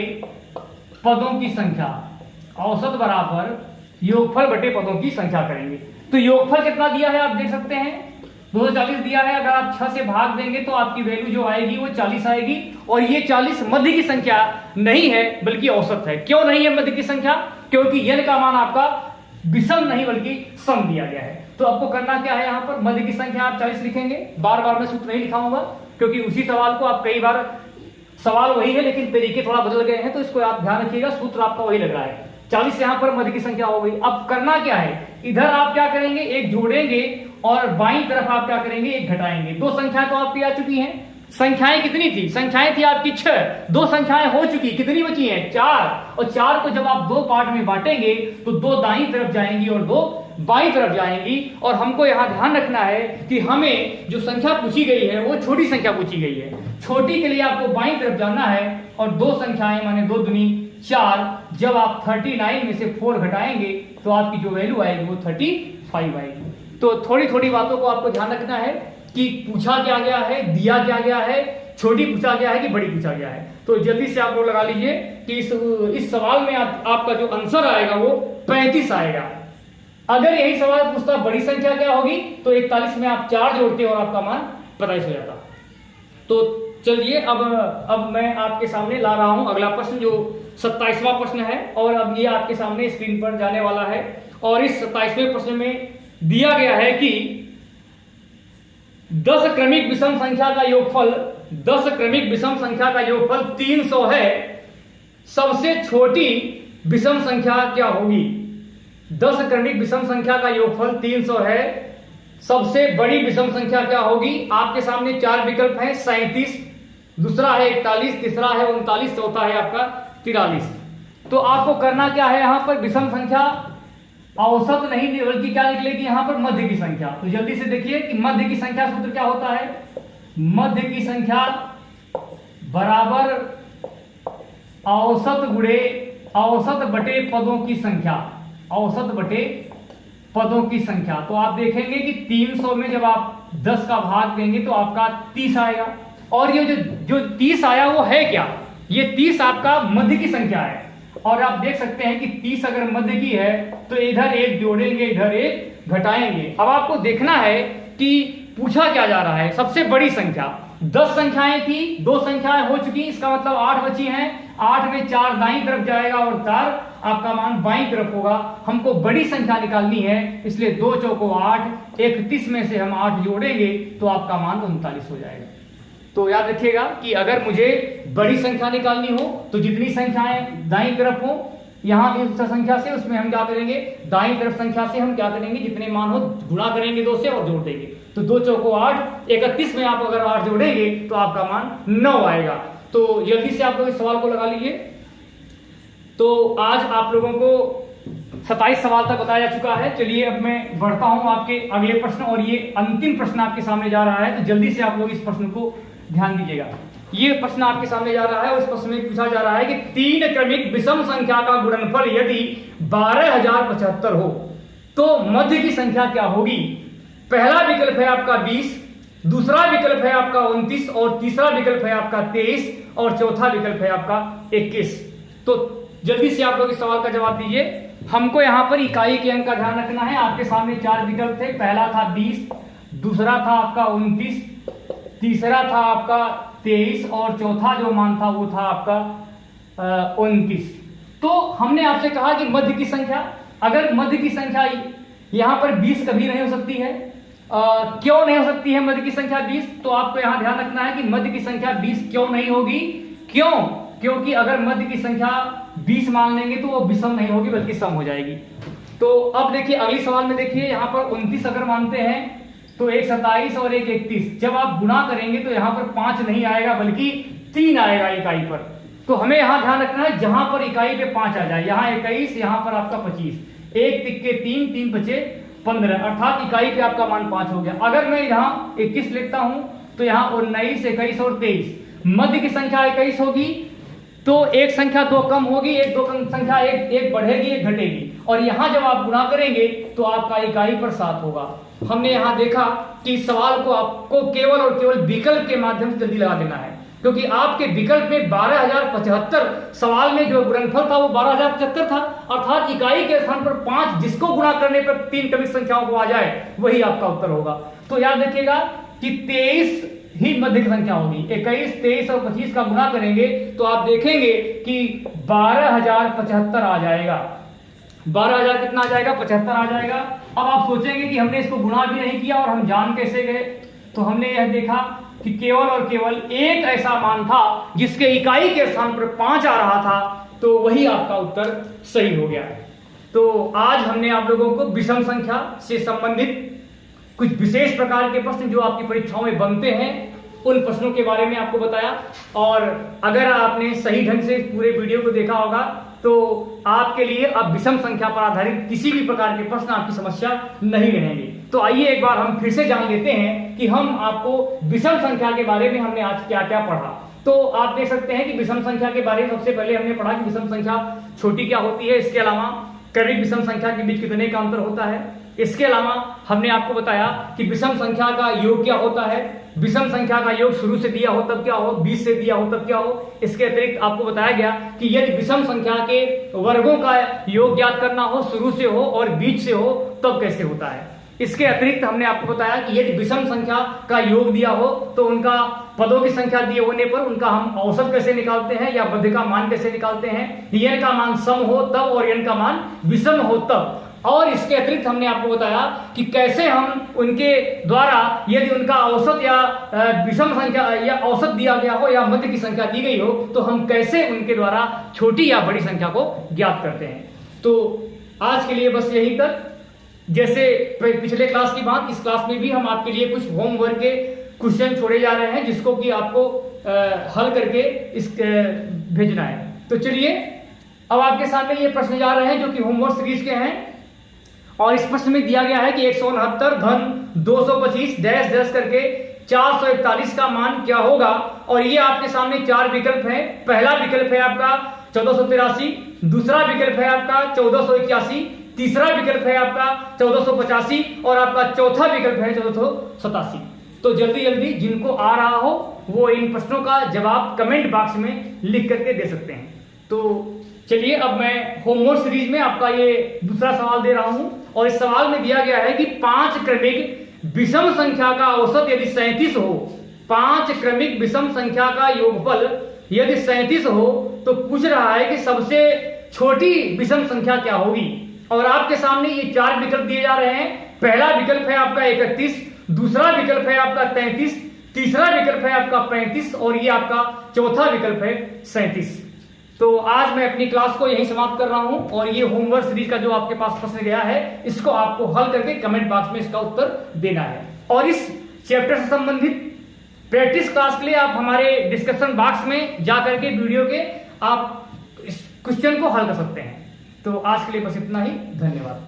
पदों की संख्या, औसत बराबर योगफल बटे पदों की संख्या करेंगे। तो योगफल कितना दिया है आप देख सकते हैं, 240 दिया है। अगर आप 6 से भाग देंगे तो आपकी वैल्यू जो आएगी वो 40 आएगी। और ये 40 मध्य की संख्या नहीं है बल्कि औसत है। क्यों नहीं है मध्य की संख्या, क्योंकि n का मान आपका विषम नहीं बल्कि सम दिया गया है। तो आपको करना क्या है, यहाँ पर मध्य की संख्या आप 40 लिखेंगे। बार बार मैं सूत्र नहीं लिखाऊंगा क्योंकि उसी सवाल को आप कई बार, सवाल वही है लेकिन तरीके थोड़ा बदल गए हैं, तो इसको आप ध्यान रखिएगा, सूत्र आपका वही लग रहा है। 40 यहाँ पर मध्य की संख्या हो गई। अब करना क्या है, इधर आप क्या करेंगे, एक जोड़ेंगे और बाईं तरफ आप क्या करेंगे, एक घटाएंगे। दो संख्याएं तो आपकी आ चुकी हैं। संख्याएं कितनी थी, संख्याएं थी आपकी 6, दो संख्याएं हो चुकी, कितनी बची हैं, 4। और 4 को जब आप दो पार्ट में बांटेंगे तो दो दाईं तरफ जाएंगी और दो बाईं तरफ जाएंगी। और हमको यहां ध्यान रखना है कि हमें जो संख्या पूछी गई है वो छोटी संख्या पूछी गई है। छोटी के लिए आपको बाईं तरफ जाना है और दो संख्याएं माने 2 दूनी 4, जब आप 39 में से 4 घटाएंगे तो आपकी जो वैल्यू आएगी वो 35 आएगी। तो थोड़ी थोड़ी बातों को आपको ध्यान रखना है कि पूछा क्या गया है, दिया क्या गया है, छोटी पूछा गया है कि बड़ी पूछा गया है। तो जल्दी से आप लोग लगा लीजिए कि इस सवाल में आपका जो आंसर आएगा वो 35 आएगा। अगर यही सवाल पूछता बड़ी संख्या क्या होगी तो 41 में आप 4 जोड़ते और आपका मान 27 हो जाता। तो चलिए अब मैं आपके सामने ला रहा हूं अगला प्रश्न, जो 27वां प्रश्न है और अब ये आपके सामने स्क्रीन पर जाने वाला है। और इस 27वें प्रश्न में दिया गया है कि 10 क्रमिक विषम संख्या का योगफल 10 क्रमिक विषम संख्या का योगफल 300 है, सबसे छोटी विषम संख्या क्या होगी। 10 क्रमिक विषम संख्या का योगफल 300 है, सबसे बड़ी विषम संख्या क्या होगी। आपके सामने 4 विकल्प हैं, 37, दूसरा है 41, तीसरा है 39, चौथा है आपका 43। तो आपको करना क्या है, यहां पर विषम संख्या औसत नहीं बल्कि क्या निकलेगी यहां पर मध्य की संख्या। तो जल्दी से देखिए कि मध्य की संख्या सूत्र क्या होता है, मध्य की संख्या बराबर औसत गुणे औसत बटे पदों की संख्या, औसत बटे पदों की संख्या। तो आप देखेंगे कि 300 में जब आप 10 का भाग देंगे तो आपका 30 आएगा। और ये जो 30 आया वो है क्या, ये 30 आपका मध्य की संख्या है। और आप देख सकते हैं कि 30 अगर मध्य की है तो इधर एक जोड़ेंगे इधर एक घटाएंगे। अब आपको देखना है कि पूछा क्या जा रहा है, सबसे बड़ी संख्या। 10 संख्याएं थी, 2 संख्याएं हो चुकी, इसका मतलब 8 बची हैं। 8 में 4 दाईं तरफ जाएगा और 4 आपका मान बाईं तरफ होगा। हमको बड़ी संख्या निकालनी है, इसलिए 2 चौको 8, 31 में से हम 8 जोड़ेंगे तो आपका मान 39 हो जाएगा। तो याद रखिएगा कि अगर मुझे बड़ी संख्या निकालनी हो तो जितनी संख्याएं दाईं तरफ हो यहां इस संख्या से, उसमें हम क्या करेंगे, दाईं तरफ संख्या से हम क्या करेंगे, जितने मान हो गुणा करेंगे 2 से और जोड़ देंगे। तो 2 चौको 8, 31 में आप अगर 8 जोड़ेंगे तो आपका मान 9 आएगा। तो जल्दी से आप लोग इस सवाल को लगा लीजिए। तो आज आप लोगों को 27 सवाल तक बताया जा चुका है। चलिए अब मैं बढ़ता हूं आपके अगले प्रश्न, और ये अंतिम प्रश्न आपके सामने जा रहा है। तो जल्दी से आप लोग इस प्रश्न को ध्यान दीजिएगा। ये प्रश्न आपके सामने जा रहा है, उस प्रश्न में पूछा जा रहा है कि 3 क्रमिक विषम संख्या का गुणनफल यदि 12075 हो तो मध्य की संख्या क्या होगी। पहला विकल्प है आपका 20, दूसरा विकल्प है आपका 29 और तीसरा विकल्प है आपका 23 और चौथा विकल्प है आपका 21। तो जल्दी से आप लोग इस सवाल का जवाब दीजिए। हमको यहां पर इकाई के अंक का ध्यान रखना है। आपके सामने 4 विकल्प थे, पहला था 20, दूसरा था आपका 29, तीसरा था आपका 23 और चौथा जो मान था वो था आपका 29। तो हमने आपसे कहा कि मध्य की संख्या, अगर मध्य की संख्या यहां पर 20 कभी नहीं हो सकती है। क्यों नहीं हो सकती है मध्य की संख्या 20, तो आपको यहां ध्यान रखना है कि मध्य की संख्या 20 क्यों नहीं होगी। क्यों, क्योंकि अगर मध्य की संख्या 20 मान लेंगे तो वो विषम नहीं होगी बल्कि सम हो जाएगी। तो अब देखिए अगली सवाल में, देखिए यहां पर 29 अगर मानते हैं तो एक 27 और एक 31, जब आप गुणा करेंगे तो यहां पर 5 नहीं आएगा बल्कि 3 आएगा इकाई पर। तो हमें यहां ध्यान रखना है जहां पर इकाई पे 5 आ जाए, यहां 21, यहां पर आपका 25, 1 तिक्के 3, 3 बचे 15, अर्थात इकाई पे आपका मान 5 हो गया। अगर मैं यहां 21 लिखता हूं तो यहां 19, 21 और 23, मध्य की संख्या 21 होगी तो एक संख्या 2 कम होगी, एक 2 संख्या एक बढ़ेगी एक घटेगी, और यहां जब आप गुणा करेंगे तो आपका इकाई पर 7 होगा। हमने यहां देखा कि इस सवाल को आपको केवल और केवल विकल्प के माध्यम से जल्दी लगा देना है, क्योंकि आपके विकल्प में 12075, सवाल में जो गुणनफल था वो 12075 था, अर्थात इकाई के स्थान पर 5 जिसको गुणा करने पर 3 क्रमिक संख्याओं को आ जाए वही आपका उत्तर होगा। तो याद रखिएगा कि 23 ही मध्य की संख्या होगी। 21, 23 और 25 का गुणा करेंगे तो आप देखेंगे कि 12075 आ जाएगा। 12,000 कितना आ जाएगा? 75 आ जाएगा। अब आप सोचेंगे कि हमने इसको गुणा भी नहीं किया और हम जान कैसे गए? तो हमने यह देखा कि केवल और केवल एक ऐसा मान था जिसके इकाई के स्थान पर 5 आ रहा था, तो वही आपका उत्तर सही हो गया। तो आज हमने आप लोगों को विषम संख्या से संबंधित कुछ विशेष प्रकार के प्रश्न जो आपकी परीक्षाओं में बनते हैं उन प्रश्नों के बारे में आपको बताया। और अगर आपने सही ढंग से पूरे वीडियो को देखा होगा तो आपके लिए अब विषम संख्या पर आधारित किसी भी प्रकार के प्रश्न आपकी समस्या नहीं रहेंगे। तो आइए एक बार हम फिर से जान लेते हैं कि हम आपको विषम संख्या के बारे में हमने आज क्या क्या पढ़ा। तो आप देख सकते हैं कि विषम संख्या के बारे में सबसे पहले हमने पढ़ा कि विषम संख्या छोटी क्या होती है, इसके अलावा क्रमिक विषम संख्या के बीच कितने का अंतर होता है। इसके अलावा हमने आपको बताया कि विषम संख्या का योग क्या होता है, विषम संख्या का योग शुरू से दिया हो तब क्या हो, बीच से दिया हो तब क्या हो। इसके अतिरिक्त आपको बताया गया कि यदि विषम संख्या के वर्गों का योग ज्ञात करना हो, शुरू से हो और बीच से हो तब कैसे होता है। इसके अतिरिक्त हमने आपको बताया कि यदि विषम संख्या का योग दिया हो तो उनका पदों की संख्या दिए होने पर उनका हम औसत कैसे निकालते हैं या मध्य का मान कैसे निकालते हैं, n का मान सम हो तब और n का मान विषम हो तब। और इसके अतिरिक्त हमने आपको बताया कि कैसे हम उनके द्वारा यदि उनका औसत या विषम संख्या या औसत दिया गया हो या मध्य की संख्या दी गई हो तो हम कैसे उनके द्वारा छोटी या बड़ी संख्या को ज्ञात करते हैं। तो आज के लिए बस यही तक। जैसे पिछले क्लास की बात, इस क्लास में भी हम आपके लिए कुछ होमवर्क के क्वेश्चन छोड़े जा रहे हैं जिसको कि आपको हल करके इस भेजना है। तो चलिए अब आपके सामने ये प्रश्न जा रहे हैं जो कि होमवर्क सीरीज के हैं। और इस प्रश्न में दिया गया है कि 169 धन 225 डैश डैश करके 441 का मान क्या होगा। और ये आपके सामने 4 विकल्प हैं। पहला विकल्प है आपका 1483, दूसरा विकल्प है आपका 1481, तीसरा विकल्प है आपका 1485 और आपका चौथा विकल्प है 1487। तो जल्दी जल्दी जिनको आ रहा हो वो इन प्रश्नों का जवाब कमेंट बॉक्स में लिख करके दे सकते हैं। तो चलिए अब मैं होमवर्क सीरीज में आपका ये दूसरा सवाल दे रहा हूं। और इस सवाल में दिया गया है कि 5 क्रमिक विषम संख्या का औसत यदि 37 हो, 5 क्रमिक विषम संख्या का योगफल यदि 37 हो तो पूछ रहा है कि सबसे छोटी विषम संख्या क्या होगी। और आपके सामने ये 4 विकल्प दिए जा रहे हैं। पहला विकल्प है आपका 31, दूसरा विकल्प है आपका 33, तीसरा विकल्प है आपका 35 और ये आपका चौथा विकल्प है 37। तो आज मैं अपनी क्लास को यहीं समाप्त कर रहा हूं और ये होमवर्क सीरीज का जो आपके पास प्रश्न गया है इसको आपको हल करके कमेंट बॉक्स में इसका उत्तर देना है। और इस चैप्टर से संबंधित प्रैक्टिस क्लास के लिए आप हमारे डिस्क्रिप्शन बॉक्स में जाकर के वीडियो के आप इस क्वेश्चन को हल कर सकते हैं। तो आज के लिए बस इतना ही। धन्यवाद।